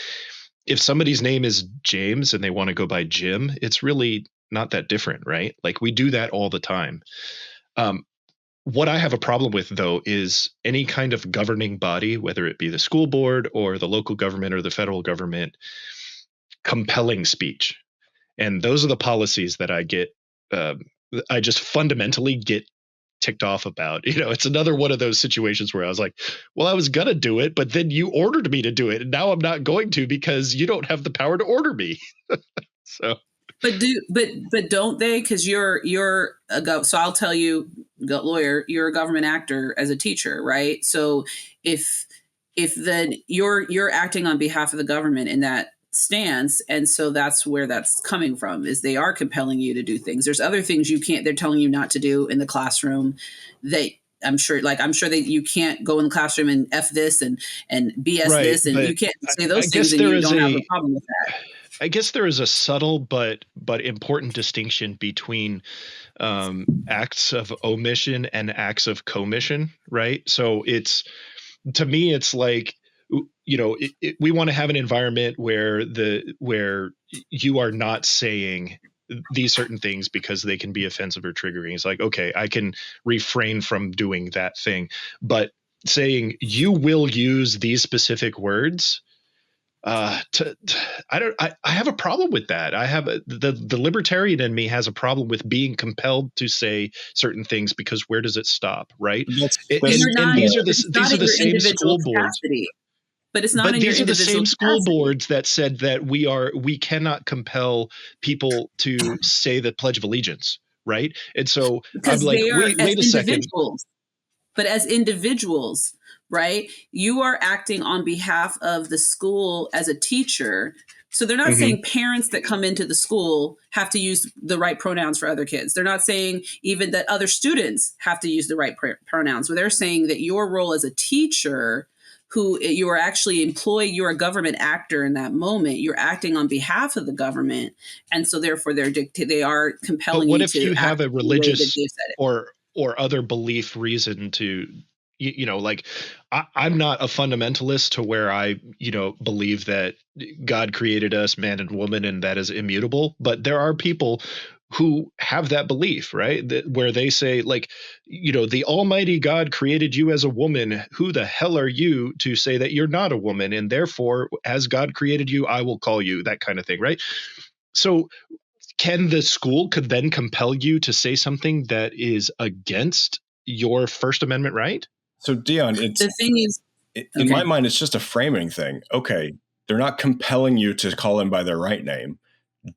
if somebody's name is James and they want to go by Jim, it's really not that different, right? Like, we do that all the time. What I have a problem with, though, is any kind of governing body, whether it be the school board or the local government or the federal government, compelling speech. And those are the policies that I get. I just fundamentally get ticked off about. It's another one of those situations where I was like, well, I was gonna do it, but then you ordered me to do it, and now I'm not going to because you don't have the power to order me. So but don't they? Because you're so I'll tell you, lawyer, you're a government actor as a teacher, right? So if then you're acting on behalf of the government in that stance, and so that's where that's coming from, is they are compelling you to do things. There's other things they're telling you not to do in the classroom that I'm sure that you can't go in the classroom and F this and BS this, and you can't say those things, and you don't have a problem with that. I guess there is a subtle but important distinction between acts of omission and acts of commission, right? So to me, it's like, we want to have an environment where you are not saying these certain things because they can be offensive or triggering. It's like, okay, I can refrain from doing that thing, but saying you will use these specific words, I have a problem with that. I have the libertarian in me has a problem with being compelled to say certain things, because where does it stop, right? These are the same school boards. But it's not. But these are the same school boards that said that we cannot compel people to say the Pledge of Allegiance, right? And so because I'm like, wait a second. But as individuals, right? You are acting on behalf of the school as a teacher. So they're not saying parents that come into the school have to use the right pronouns for other kids. They're not saying even that other students have to use the right pronouns. But they're saying that your role as a teacher, who you are actually employed, you're a government actor in that moment. You're acting on behalf of the government, and so therefore they are compelling. But what if you have a religious or other belief reason to, like, I'm not a fundamentalist to where I, believe that God created us man and woman and that is immutable. But there are people who have that belief, right? Where they say, like, the Almighty God created you as a woman. Who the hell are you to say that you're not a woman? And therefore, as God created you, I will call you, that kind of thing, right? So can the school could then compel you to say something that is against your First Amendment right? So Dion, the thing is, in my mind, it's just a framing thing. Okay, they're not compelling you to call them by their right name.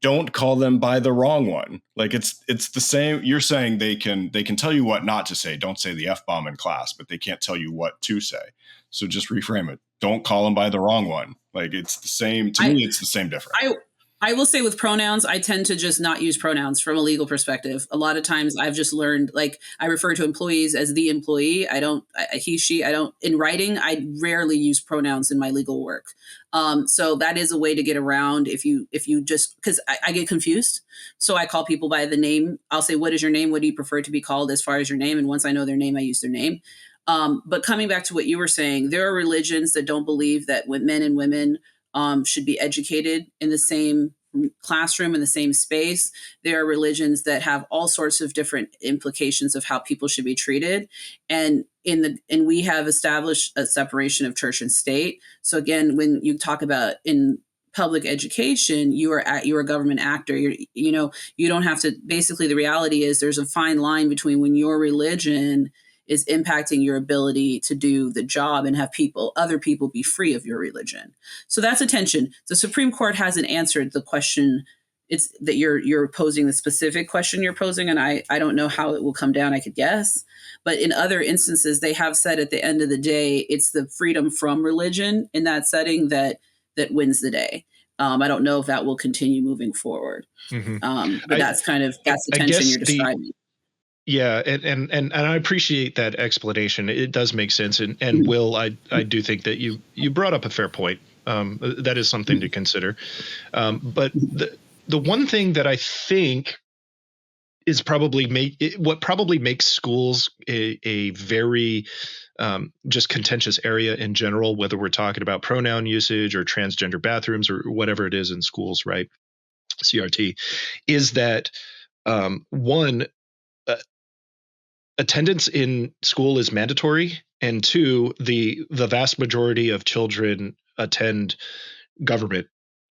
don't call them by the wrong one. Like it's the same. You're saying they can tell you what not to say. Don't say the F-bomb in class, but they can't tell you what to say. So just reframe it. Don't call them by the wrong one. Like it's the same. To me, it's the same difference. I will say with pronouns, I tend to just not use pronouns from a legal perspective. A lot of times I've just learned, like, I refer to employees as the employee. He, she, in writing, I rarely use pronouns in my legal work. So that is a way to get around if you just, because I get confused. So I call people by the name. I'll say, what is your name? What do you prefer to be called as far as your name? And once I know their name, I use their name. But coming back to what you were saying, there are religions that don't believe that men and women should be educated in the same classroom, in the same space. There are religions that have all sorts of different implications of how people should be treated. And we have established a separation of church and state. So again, when you talk about in public education, you're a government actor. You don't have to, basically the reality is there's a fine line between when your religion is impacting your ability to do the job and have other people be free of your religion. So that's a tension. The Supreme Court hasn't answered the question. It's that you're posing the specific question you're posing, and I don't know how it will come down. I could guess, but in other instances, they have said at the end of the day, it's the freedom from religion in that setting that wins the day. I don't know if that will continue moving forward, but that's the tension you're describing. Yeah, and I appreciate that explanation. It does make sense. And Will, I do think that you brought up a fair point. That is something to consider. But the one thing that I think is what probably makes schools a very just contentious area in general, whether we're talking about pronoun usage or transgender bathrooms or whatever it is in schools, right? CRT, is that one, attendance in school is mandatory, and two, the vast majority of children attend government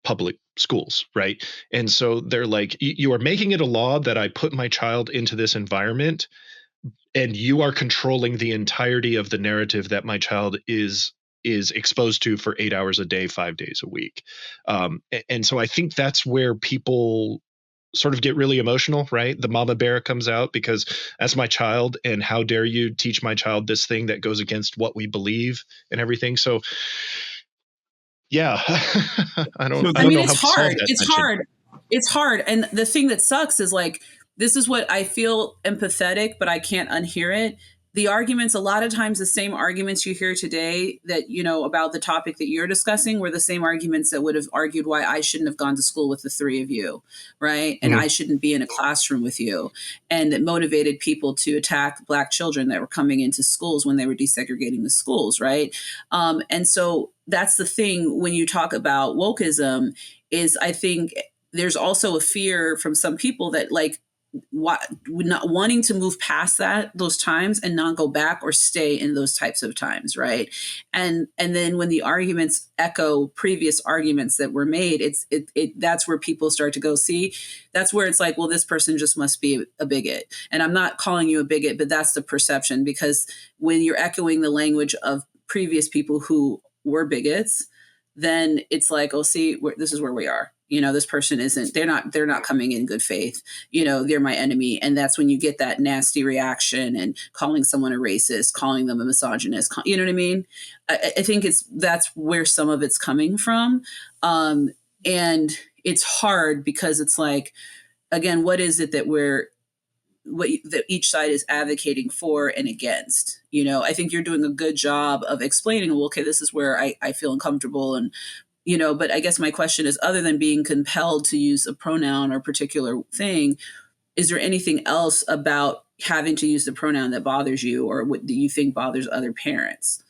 public schools, right? And so they're like, you are making it a law that I put my child into this environment, and you are controlling the entirety of the narrative that my child is exposed to for 8 hours a day, 5 days a week. And so I think that's where people sort of get really emotional, right? The mama bear comes out because that's my child, and how dare you teach my child this thing that goes against what we believe and everything. So yeah, I don't know. It's hard. It's hard. And the thing that sucks is, like, this is what I feel empathetic, but I can't unhear it. The arguments, a lot of times the same arguments you hear today that, about the topic that you're discussing were the same arguments that would have argued why I shouldn't have gone to school with the three of you, right? And I shouldn't be in a classroom with you. And that motivated people to attack Black children that were coming into schools when they were desegregating the schools, right? And so that's the thing when you talk about wokeism, is I think there's also a fear from some people that, like, not wanting to move past those times and not go back or stay in those types of times, right? And then when the arguments echo previous arguments that were made, that's where people start to go, see, that's where it's like, well, this person just must be a bigot. And I'm not calling you a bigot, but that's the perception, because when you're echoing the language of previous people who were bigots, then it's like, oh, see, this is where we are. This person they're not coming in good faith. They're my enemy. And that's when you get that nasty reaction and calling someone a racist, calling them a misogynist. You know what I mean? I think that's where some of it's coming from. And it's hard because it's like, again, what is it that that each side is advocating for and against? I think you're doing a good job of explaining, well, okay, this is where I feel uncomfortable, and but I guess my question is, other than being compelled to use a pronoun or particular thing, is there anything else about having to use the pronoun that bothers you, or what do you think bothers other parents?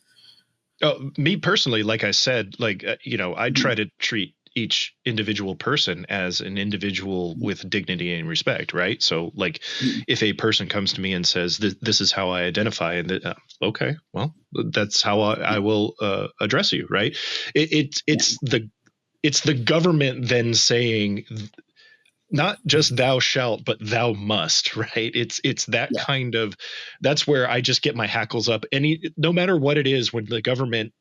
Oh, me personally, like I said, I try to treat each individual person as an individual with dignity and respect, right? So, like, if a person comes to me and says, this is how I identify, and okay, well, that's how I will address you, right? It's the government then saying not just thou shalt, but thou must, right? It's that kind of, that's where I just get my hackles up. No matter what it is, when the government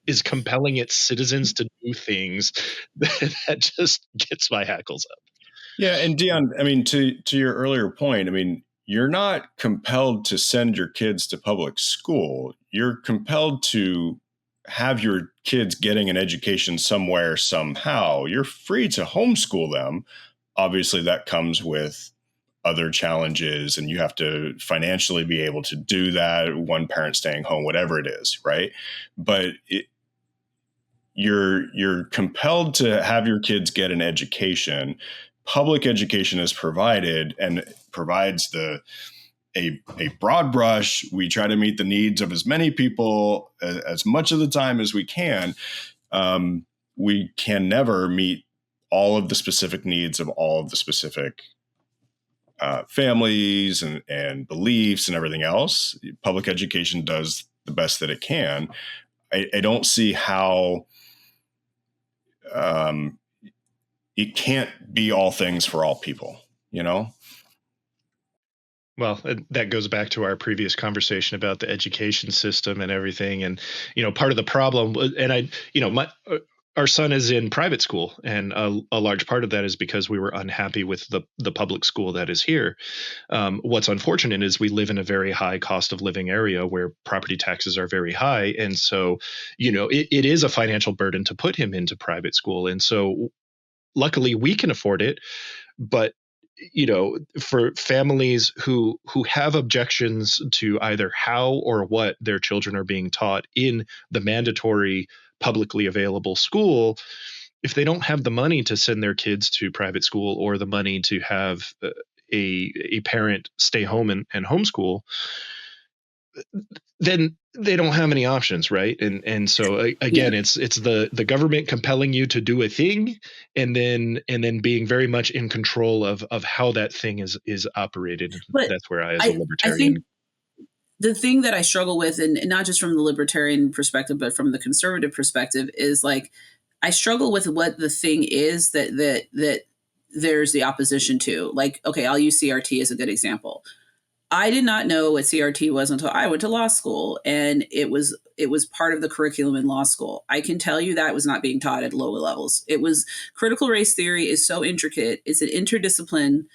is compelling its citizens to do things that just gets my hackles up. Yeah, and Dion, I mean, to your earlier point, I mean, you're not compelled to send your kids to public school. You're compelled to have your kids getting an education somewhere, somehow. You're free to homeschool them. Obviously, that comes with other challenges, and you have to financially be able to do that, one parent staying home, whatever it is, right? But you're compelled to have your kids get an education. Public education is provided and provides a broad brush. We try to meet the needs of as many people as much of the time as we can. We can never meet all of the specific needs of all of the specific families and beliefs and everything else. Public education does the best that it can. I don't see how it can't be all things for all people, you know? Well, that goes back to our previous conversation about the education system and everything. And, part of the problem, and our son is in private school, and a large part of that is because we were unhappy with the public school that is here. What's unfortunate is we live in a very high cost of living area where property taxes are very high. And so, it is a financial burden to put him into private school. And so luckily we can afford it. But for families who have objections to either how or what their children are being taught in the mandatory publicly available school, if they don't have the money to send their kids to private school or the money to have a parent stay home and homeschool, then they don't have any options, right? And so again, it's the government compelling you to do a thing, and then being very much in control of how that thing is operated. But that's where as a libertarian, I think the thing that I struggle with, and not just from the libertarian perspective, but from the conservative perspective, is like I struggle with what the thing is that there's the opposition to. Like, okay, I'll use CRT as a good example. I did not know what CRT was until I went to law school, and it was part of the curriculum in law school. I can tell you that was not being taught at lower levels. It was critical race theory is so intricate. It's an interdiscipline,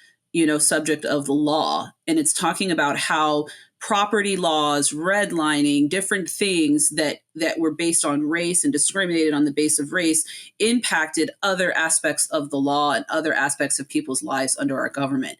subject of the law, and it's talking about how property laws, redlining, different things that were based on race and discriminated on the base of race impacted other aspects of the law and other aspects of people's lives under our government.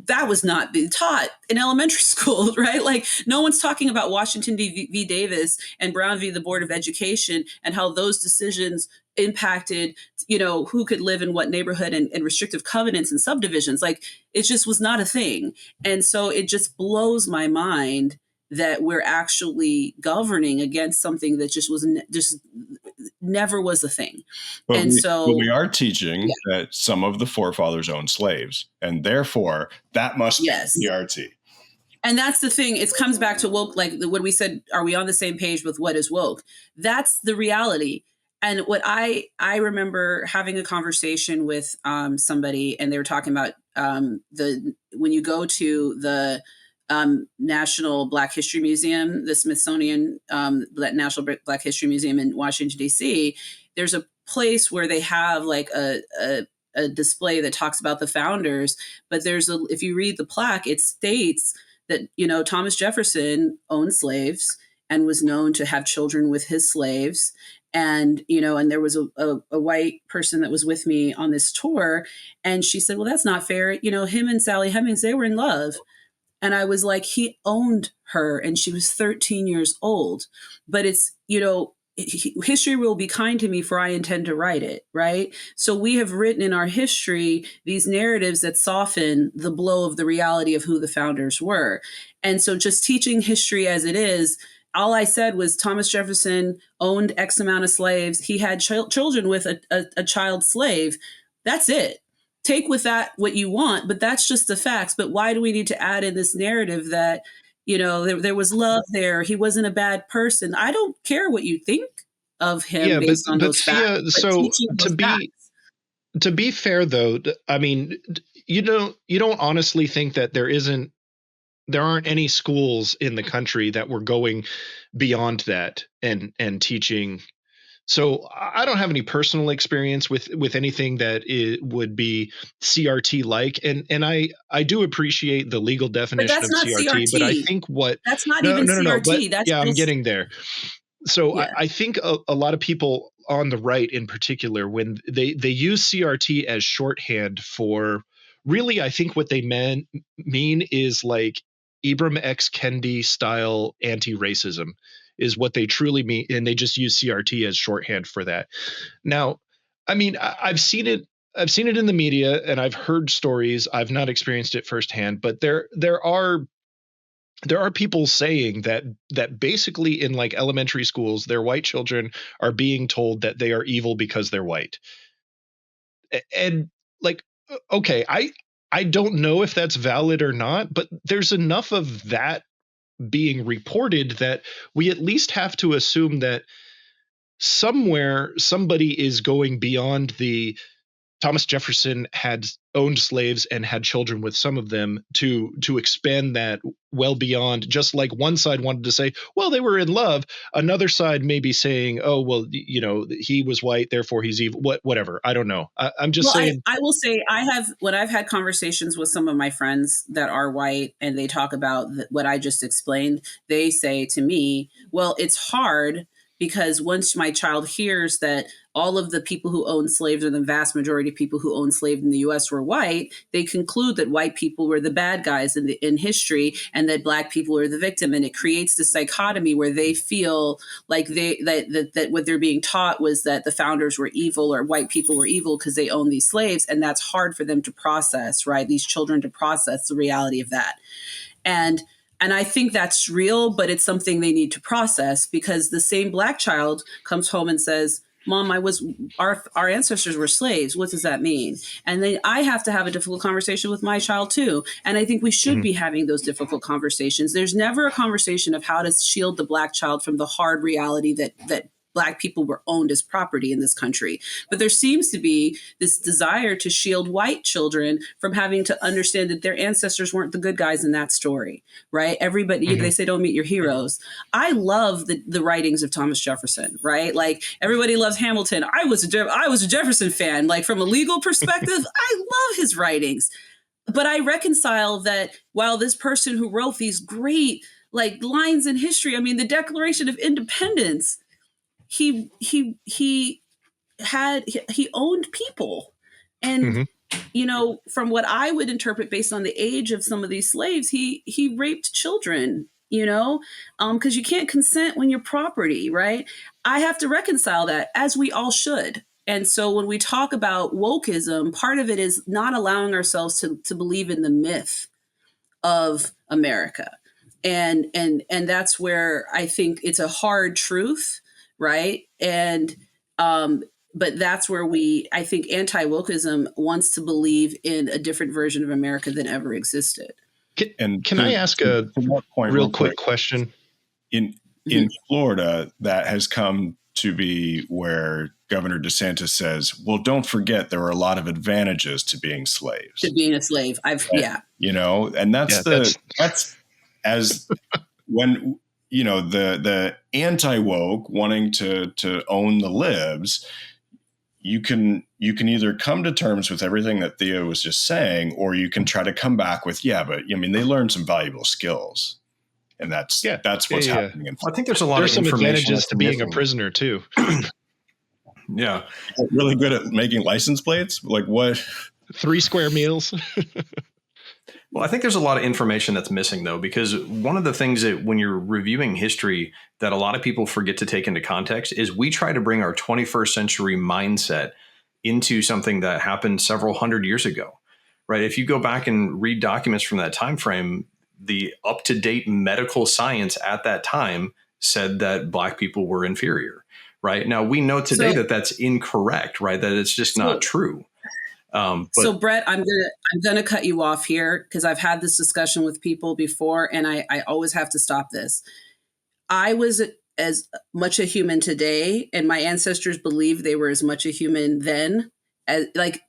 That was not being taught in elementary school, right? Like no one's talking about Washington v. Davis and Brown v. the Board of Education and how those decisions impacted, who could live in what neighborhood and restrictive covenants and subdivisions. Like it just was not a thing. And so it just blows my mind that we're actually governing against something that just never was a thing. But we are teaching that some of the forefathers owned slaves, and therefore that must be CRT. And that's the thing. It comes back to woke, like what we said, are we on the same page with what is woke? That's the reality. And what I remember having a conversation with somebody, and they were talking about when you go to the National Black History Museum, the Smithsonian National Black History Museum in Washington, D.C., there's a place where they have like a display that talks about the founders. But if you read the plaque, it states that, Thomas Jefferson owned slaves and was known to have children with his slaves. And, and there was a white person that was with me on this tour. And she said, well, that's not fair. Him and Sally Hemings, they were in love. And I was like, he owned her and she was 13 years old. But it's, history will be kind to me for I intend to write it, right? So we have written in our history these narratives that soften the blow of the reality of who the founders were. And so just teaching history as it is, all I said was Thomas Jefferson owned X amount of slaves. He had children with a child slave. That's it. Take with that what you want, but that's just the facts. But why do we need to add in this narrative that, there was love there? He wasn't a bad person. I don't care what you think of him based on those facts. So to be fair, though, I mean, you don't honestly think that there aren't any schools in the country that were going beyond that and teaching So I don't have any personal experience with anything that would be CRT like, and I do appreciate the legal But definition that's of not CRT, but I CRT. think what That's not no even no no no, but CRT. That's yeah, I'm just, getting there. So yeah. I think a lot of people on the right in particular, when they use CRT as shorthand for, really, I think what they mean is like Ibram X. Kendi style anti-racism is what they truly mean, and they just use CRT as shorthand for that. Now, I mean, I've seen it. I've seen it in the media, and I've heard stories. I've not experienced it firsthand, but there are people saying that basically in like elementary schools, their white children are being told that they are evil because they're white. And like, okay, I don't know if that's valid or not, but there's enough of that being reported that we at least have to assume that somewhere somebody is going beyond the Thomas Jefferson had owned slaves and had children with some of them to expand that well beyond just like one side wanted to say, well, they were in love. Another side may be saying, oh, well, you know, he was white, therefore he's evil. Whatever. I don't know. I'm just well, saying. I will say when I've had conversations with some of my friends that are white and they talk about what I just explained, they say to me, well, it's hard because once my child hears that all of the people who owned slaves, or the vast majority of people who owned slaves in the U.S. were white, they conclude that white people were the bad guys in history, and that black people are the victim, and it creates this dichotomy where they feel like that what they're being taught was that the founders were evil, or white people were evil because they owned these slaves, and that's hard for them to process, right? These children to process the reality of that, and I think that's real, but it's something they need to process, because the same black child comes home and says, Mom, our ancestors were slaves. What does that mean? And then I have to have a difficult conversation with my child too. And I think we should be having those difficult conversations. There's never a conversation of how to shield the black child from the hard reality that Black people were owned as property in this country. But there seems to be this desire to shield white children from having to understand that their ancestors weren't the good guys in that story, right? Everybody, they say, don't meet your heroes. I love the writings of Thomas Jefferson, right? Like, everybody loves Hamilton. I was a Jefferson fan. Like, from a legal perspective, I love his writings. But I reconcile that while this person who wrote these great like lines in history, I mean, the Declaration of Independence, he owned people, and you know, from what I would interpret based on the age of some of these slaves, he raped children, you know, because you can't consent when you're property, right? I have to reconcile that, as we all should. And so when we talk about wokeism, part of it is not allowing ourselves to believe in the myth of America. And that's where I think it's a hard truth, right? And but that's where I think anti-wokeism wants to believe in a different version of America than ever existed. Can I ask a real quick question? In Florida, that has come to be where Governor DeSantis says, well, don't forget there are a lot of advantages to being slaves. To being a slave. You know, and that's as when, you know, the anti-woke wanting to own the libs, you can either come to terms with everything that Theo was just saying, or you can try to come back with, but I mean, they learned some valuable skills. And that's what's happening. I think there's a lot of some advantages to being missing. a prisoner too. Yeah. Really good at making license plates. Like what? 3 square meals. Well, I think there's a lot of information that's missing, though, because one of the things that when you're reviewing history that a lot of people forget to take into context is we try to bring our 21st century mindset into something that happened several hundred years ago, right? If you go back and read documents from that time frame, the up-to-date medical science at that time said that Black people were inferior, right? Now, we know today that that's incorrect, right? That it's just not true. So Brett, I'm gonna cut you off here because I've had this discussion with people before, and I always have to stop this. I was as much a human today, and my ancestors believed they were as much a human then. As like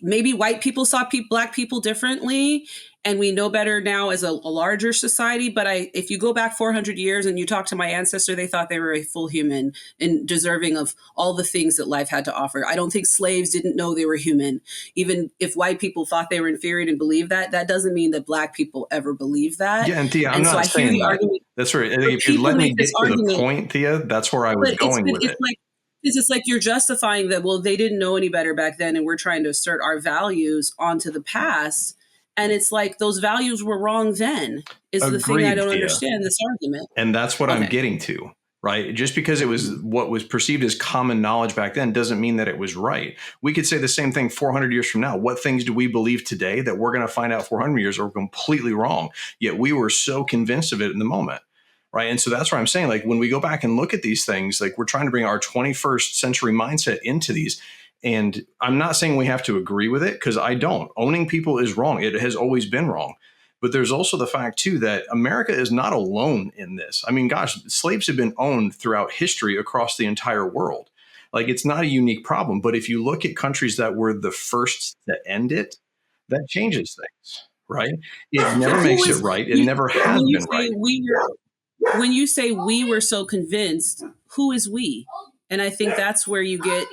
maybe white people saw black people differently, and we know better now as a larger society. But if you go back 400 years and you talk to my ancestor, they thought they were a full human and deserving of all the things that life had to offer. I don't think slaves didn't know they were human. Even if white people thought they were inferior and believed that, that doesn't mean that black people ever believed that. Yeah, and Thea, I'm not saying that. Argument, that's right. I think if you let me get to the point, Thea, that's where I was going with it. It's like you're justifying that, well, they didn't know any better back then, and we're trying to assert our values onto the past. And it's like those values were wrong then, is the thing I don't understand, this argument. And that's what I'm getting to, right? Just because it was what was perceived as common knowledge back then doesn't mean that it was right. We could say the same thing 400 years from now. What things do we believe today that we're going to find out 400 years are completely wrong? Yet we were so convinced of it in the moment. Right. And so that's what I'm saying. Like when we go back and look at these things, like we're trying to bring our 21st century mindset into these. And I'm not saying we have to agree with it, because I don't. Owning people is wrong. It has always been wrong. But there's also the fact, too, that America is not alone in this. I mean, gosh, slaves have been owned throughout history across the entire world. Like it's not a unique problem. But if you look at countries that were the first to end it, that changes things. Right. It never makes it right. It never has been right. When you say we were so convinced, who is we? And I think that's where you get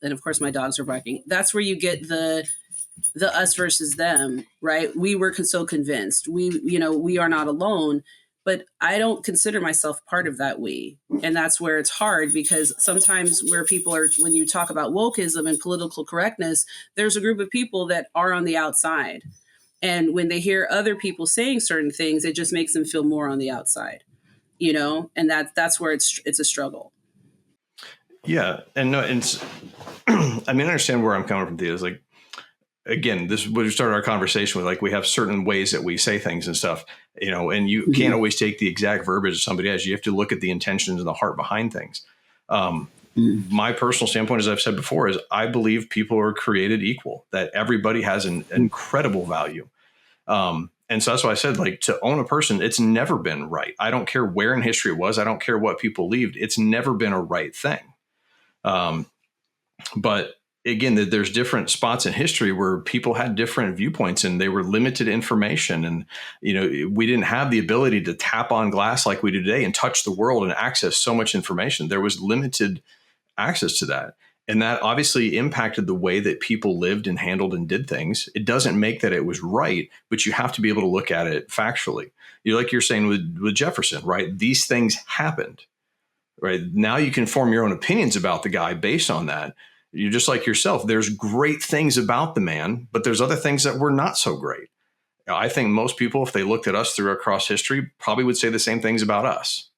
and of course my dogs are barking. That's where you get the us versus them, right? We were so convinced. We are not alone, but I don't consider myself part of that we. And that's where it's hard, because sometimes where people are, when you talk about wokeism and political correctness, there's a group of people that are on the outside. And when they hear other people saying certain things, it just makes them feel more on the outside, and that's where it's a struggle. Yeah. And no, and I mean, I understand where I'm coming from, Thea. Is like, again, this we started our conversation with, like, we have certain ways that we say things and stuff, and you can't always take the exact verbiage of somebody else. You have to look at the intentions and the heart behind things. My personal standpoint, as I've said before, is I believe people are created equal, that everybody has an incredible value. And so that's why I said, like, to own a person, it's never been right. I don't care where in history it was. I don't care what people believed. It's never been a right thing. But again, there's different spots in history where people had different viewpoints and they were limited information. And, we didn't have the ability to tap on glass like we do today and touch the world and access so much information. There was limited access to that. And that obviously impacted the way that people lived and handled and did things. It doesn't make that it was right, but you have to be able to look at it factually. Like you're saying with Jefferson, right? These things happened, right? Now you can form your own opinions about the guy based on that. You're just like yourself. There's great things about the man, but there's other things that were not so great. I think most people, if they looked at us through across history, probably would say the same things about us.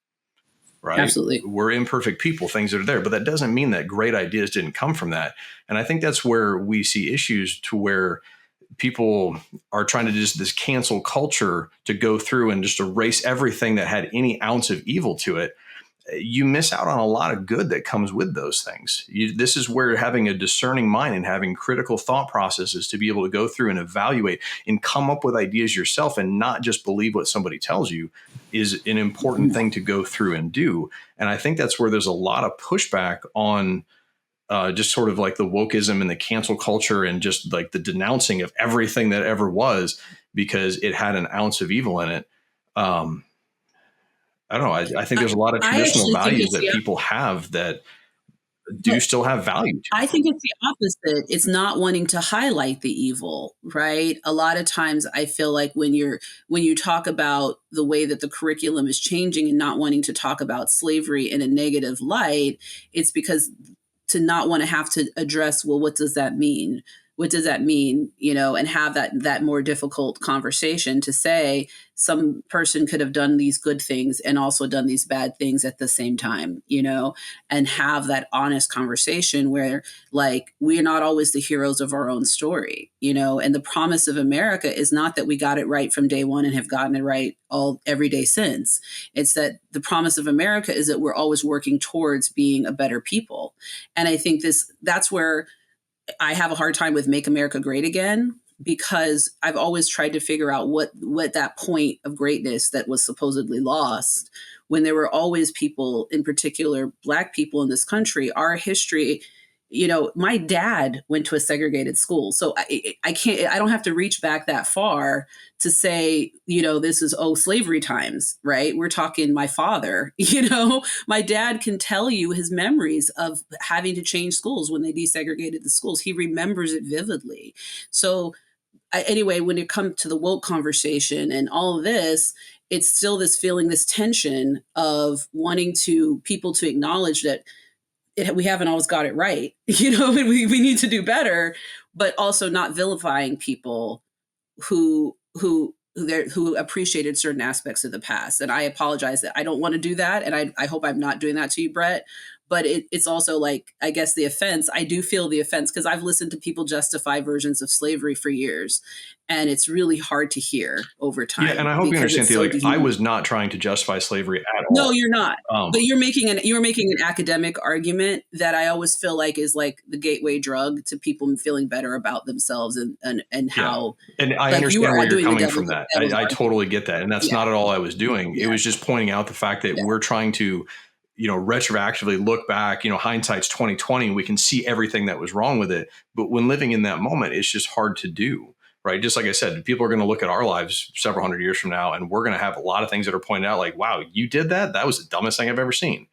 Right? Absolutely. We're imperfect people, things that are there, but that doesn't mean that great ideas didn't come from that. And I think that's where we see issues, to where people are trying to just this cancel culture to go through and just erase everything that had any ounce of evil to it. You miss out on a lot of good that comes with those things. This is where having a discerning mind and having critical thought processes to be able to go through and evaluate and come up with ideas yourself and not just believe what somebody tells you is an important thing to go through and do. And I think that's where there's a lot of pushback on just sort of like the wokeism and the cancel culture and just like the denouncing of everything that ever was because it had an ounce of evil in it. I don't know. I think there's a lot of traditional values that people have that do still have value to I think it's the opposite. It's not wanting to highlight the evil, right? A lot of times I feel like when you talk about the way that the curriculum is changing and not wanting to talk about slavery in a negative light, it's because to not want to have to address, well, what does that mean? What does that mean? And have that more difficult conversation to say some person could have done these good things and also done these bad things at the same time, and have that honest conversation where, like, we're not always the heroes of our own story, and the promise of America is not that we got it right from day one and have gotten it right every day since. It's that the promise of America is that we're always working towards being a better people. And I think that's where I have a hard time with Make America Great Again, because I've always tried to figure out what that point of greatness that was supposedly lost, when there were always people, in particular Black people in this country. Our history my dad went to a segregated school. So I don't have to reach back that far to say, this is, slavery times, right? We're talking my father, my dad can tell you his memories of having to change schools when they desegregated the schools. He remembers it vividly. So anyway, when it comes to the woke conversation and all of this, it's still this feeling, this tension of wanting people to acknowledge that we haven't always got it right, and we need to do better, but also not vilifying people who appreciated certain aspects of the past. And I apologize that I don't want to do that. And I hope I'm not doing that to you, Brett. But it's also like, I guess the offense, I do feel the offense because I've listened to people justify versions of slavery for years. And it's really hard to hear over time. Yeah, and I hope you understand, I was not trying to justify slavery at all. No, you're not. But you're making an academic argument that I always feel like is like the gateway drug to people feeling better about themselves and how. And I understand where you're coming from that. I totally get that. And that's not at all I was doing. It was just pointing out the fact that we're trying to retroactively look back, hindsight's 2020, and we can see everything that was wrong with it. But when living in that moment, it's just hard to do, right? Just like I said, people are going to look at our lives several hundred years from now, and we're going to have a lot of things that are pointed out like, wow, you did that? That was the dumbest thing I've ever seen,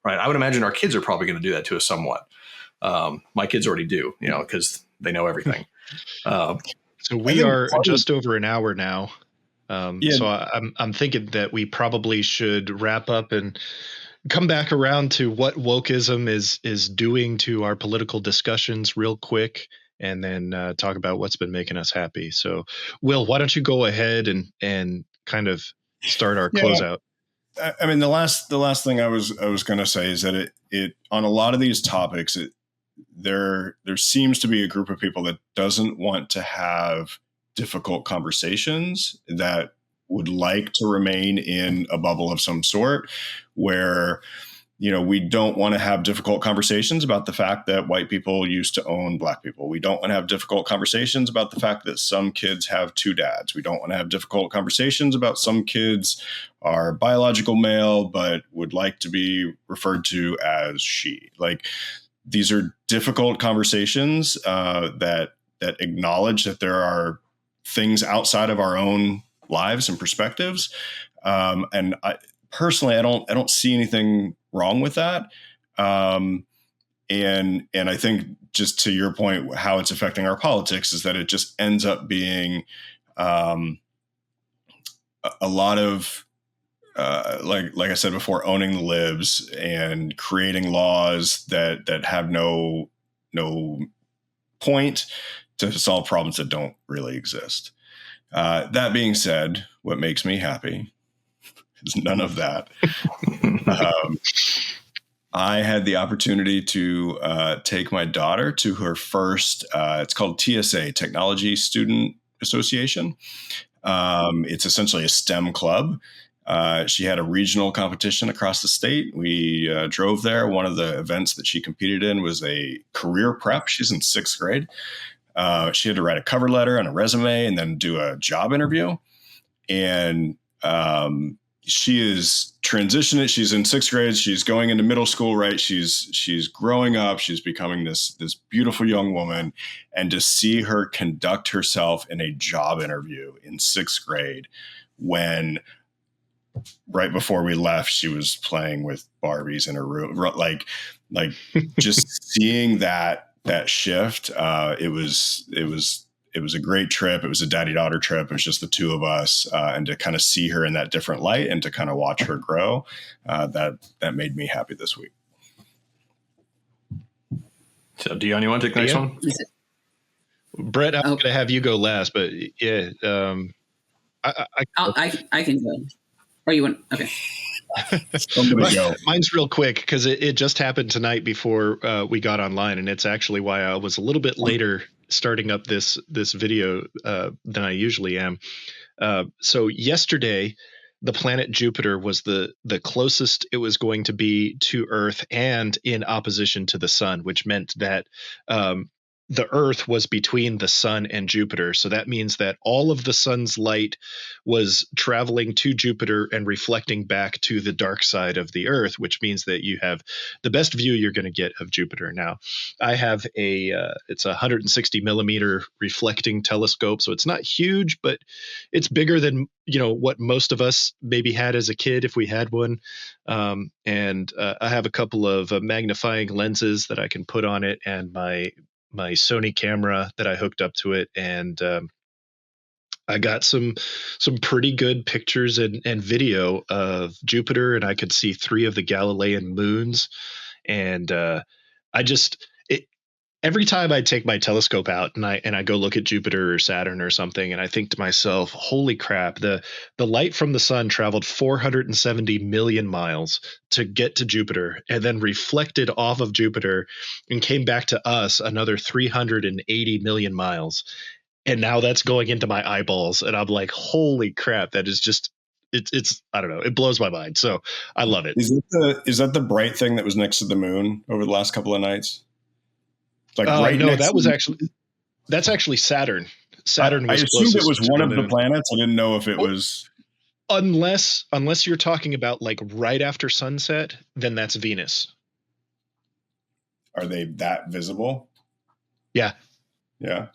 right? I would imagine our kids are probably going to do that to us somewhat. My kids already do, because they know everything. So we are just over an hour now. So I'm thinking that we probably should wrap up and come back around to what wokeism is doing to our political discussions real quick, and then talk about what's been making us happy. So, Will, why don't you go ahead and kind of start our closeout? I mean, the last thing I was going to say is that it on a lot of these topics, there seems to be a group of people that doesn't want to have difficult conversations, that would like to remain in a bubble of some sort where, we don't want to have difficult conversations about the fact that white people used to own black people. We don't want to have difficult conversations about the fact that some kids have two dads. We don't want to have difficult conversations about some kids are biological male, but would like to be referred to as she. Like, these are difficult conversations that acknowledge that there are things outside of our own lives and perspectives. And I personally, I don't see anything wrong with that. And I think, just to your point, how it's affecting our politics is that it just ends up being a lot of, like I said before, owning the libs and creating laws that have no point to solve problems that don't really exist. That being said, what makes me happy is none of that. I had the opportunity to take my daughter to her first, it's called TSA, Technology Student Association. It's essentially a STEM club. She had a regional competition across the state. We drove there. One of the events that she competed in was a career prep. She's in 6th grade. She had to write a cover letter and a resume and then do a job interview. And she is transitioning. She's in 6th grade. She's going into middle school, right? She's growing up. She's becoming this beautiful young woman. And to see her conduct herself in a job interview in 6th grade, when right before we left, she was playing with Barbies in her room, like just seeing that shift. It was a great trip. It was a daddy-daughter trip. It was just the two of us, and to kind of see her in that different light and to kind of watch her grow, that made me happy this week. So, Dion, you want to take the next one? Brett, I'm going to have you go last, but yeah, I can go. Or you want? Okay. Mine's real quick because it just happened tonight before we got online, and it's actually why I was a little bit later starting up this video than I usually am. So yesterday, the planet Jupiter was the closest it was going to be to Earth and in opposition to the sun, which meant that the Earth was between the sun and Jupiter. So that means that all of the sun's light was traveling to Jupiter and reflecting back to the dark side of the Earth, which means that you have the best view you're going to get of Jupiter. Now, I have it's a 160 millimeter reflecting telescope. So it's not huge, but it's bigger than, what most of us maybe had as a kid if we had one. And I have a couple of magnifying lenses that I can put on it, and my Sony camera that I hooked up to it, and I got some pretty good pictures and video of Jupiter, and I could see 3 of the Galilean moons. And every time I take my telescope out and I go look at Jupiter or Saturn or something, and I think to myself, holy crap, the light from the sun traveled 470 million miles to get to Jupiter, and then reflected off of Jupiter and came back to us another 380 million miles. And now that's going into my eyeballs, and I'm like, holy crap, that is just it's I don't know, it blows my mind. So I love it. Is that the bright thing that was next to the moon over the last couple of nights? Like no, that's actually Saturn. Saturn was I assumed it was one of the moon. planets. I didn't know if it was. Unless you're talking about like right after sunset, then that's Venus. Are they that visible? Yeah. Yeah.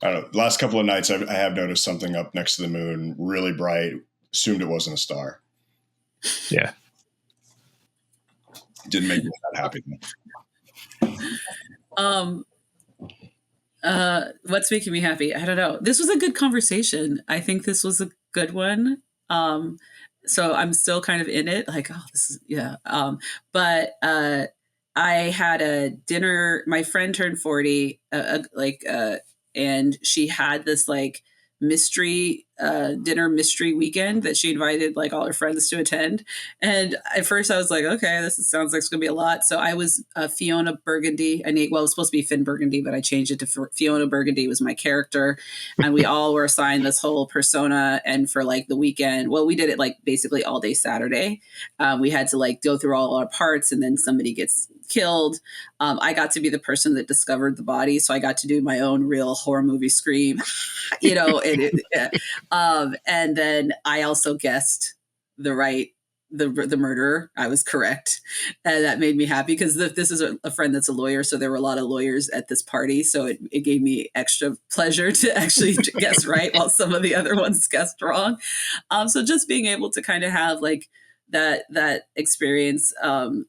I don't know. The last couple of nights, I have noticed something up next to the moon, really bright. Assumed it wasn't a star. Yeah. Didn't make me that happy. What's making me happy? I don't know. This was a good conversation. I think this was a good one. So I'm still kind of in it. Like, oh, this is, yeah. But I had a dinner. My friend turned 40, and she had this like dinner mystery weekend that she invited like all her friends to attend. And at first I was like, okay, this sounds like it's gonna be a lot. So I was Fiona Burgundy. It was supposed to be Finn Burgundy, but I changed it to Fiona Burgundy was my character. And we all were assigned this whole persona. And for like the weekend, well, we did it like basically all day Saturday. We had to like go through all our parts, and then somebody gets killed. I got to be the person that discovered the body. So I got to do my own real horror movie scream, and then I also guessed the murderer. I was correct. And that made me happy because this is a friend that's a lawyer. So there were a lot of lawyers at this party. So it gave me extra pleasure to actually guess right while some of the other ones guessed wrong. So just being able to kind of have like that experience,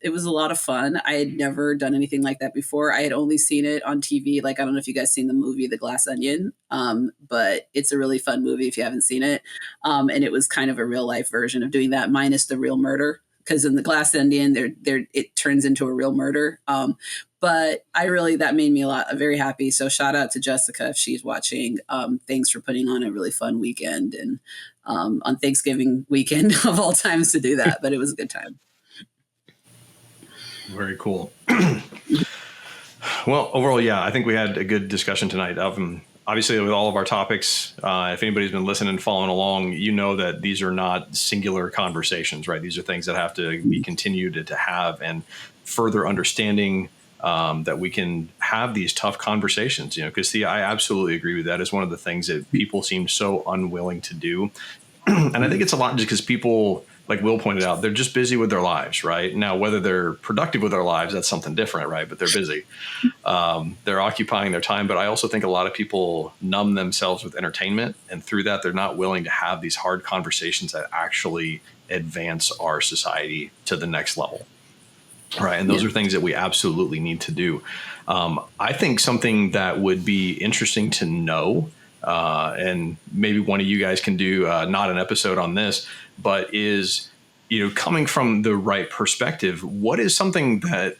it was a lot of fun. I had never done anything like that before. I had only seen it on TV. Like, I don't know if you guys seen the movie The Glass Onion, but it's a really fun movie if you haven't seen it. And it was kind of a real life version of doing that minus the real murder. Because in The Glass Onion, it turns into a real murder. But that made me very happy. So shout out to Jessica if she's watching. Thanks for putting on a really fun weekend, and on Thanksgiving weekend of all times to do that. But it was a good time. Very cool. Well, overall, yeah, I think we had a good discussion tonight. Obviously, with all of our topics, if anybody's been listening and following along, you know that these are not singular conversations, right? These are things that have to be continued to have, and further understanding that we can have these tough conversations, because I absolutely agree with that. It's one of the things that people seem so unwilling to do. And I think it's a lot just because people, like Will pointed out, they're just busy with their lives, right? Now, whether they're productive with their lives, that's something different, right? But they're busy. They're occupying their time. But I also think a lot of people numb themselves with entertainment. And through that, they're not willing to have these hard conversations that actually advance our society to the next level. Right. And those are things that we absolutely need to do. I think something that would be interesting to know, and maybe one of you guys can do not an episode on this, but is, coming from the right perspective, what is something that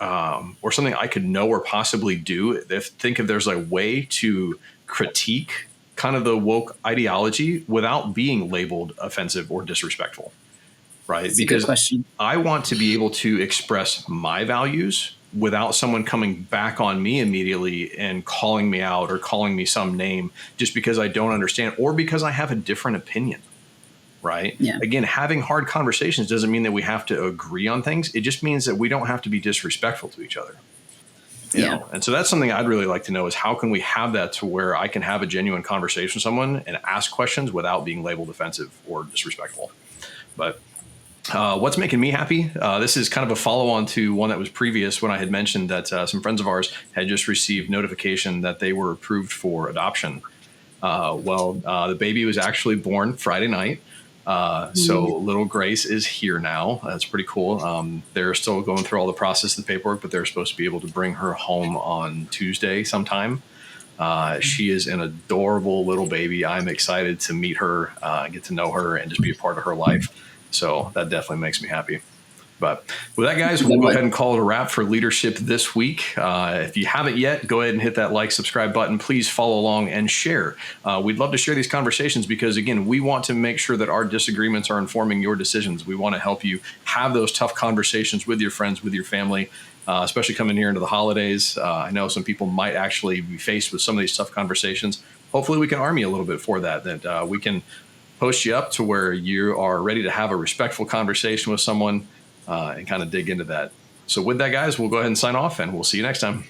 or something I could know or possibly do think if there's a way to critique kind of the woke ideology without being labeled offensive or disrespectful. Right. That's because a good question. I want to be able to express my values without someone coming back on me immediately and calling me out or calling me some name just because I don't understand or because I have a different opinion. Right. Yeah. Again, having hard conversations doesn't mean that we have to agree on things. It just means that we don't have to be disrespectful to each other. You know? And so that's something I'd really like to know is how can we have that to where I can have a genuine conversation with someone and ask questions without being labeled offensive or disrespectful. But what's making me happy? This is kind of a follow-on to one that was previous when I had mentioned that some friends of ours had just received notification that they were approved for adoption. The baby was actually born Friday night. So little Grace is here now. That's pretty cool. They're still going through all the process of the paperwork, but they're supposed to be able to bring her home on Tuesday sometime. She is an adorable little baby. I'm excited to meet her, get to know her, and just be a part of her life. So that definitely makes me happy. But with that, guys, we'll go ahead and call it a wrap for Leadership this week. If you haven't yet, go ahead and hit that like, subscribe button. Please follow along and share. We'd love to share these conversations because, again, we want to make sure that our disagreements are informing your decisions. We want to help you have those tough conversations with your friends, with your family, especially coming here into the holidays. I know some people might actually be faced with some of these tough conversations. Hopefully we can arm you a little bit for that we can post you up to where you are ready to have a respectful conversation with someone and kind of dig into that. So with that, guys, we'll go ahead and sign off, and we'll see you next time.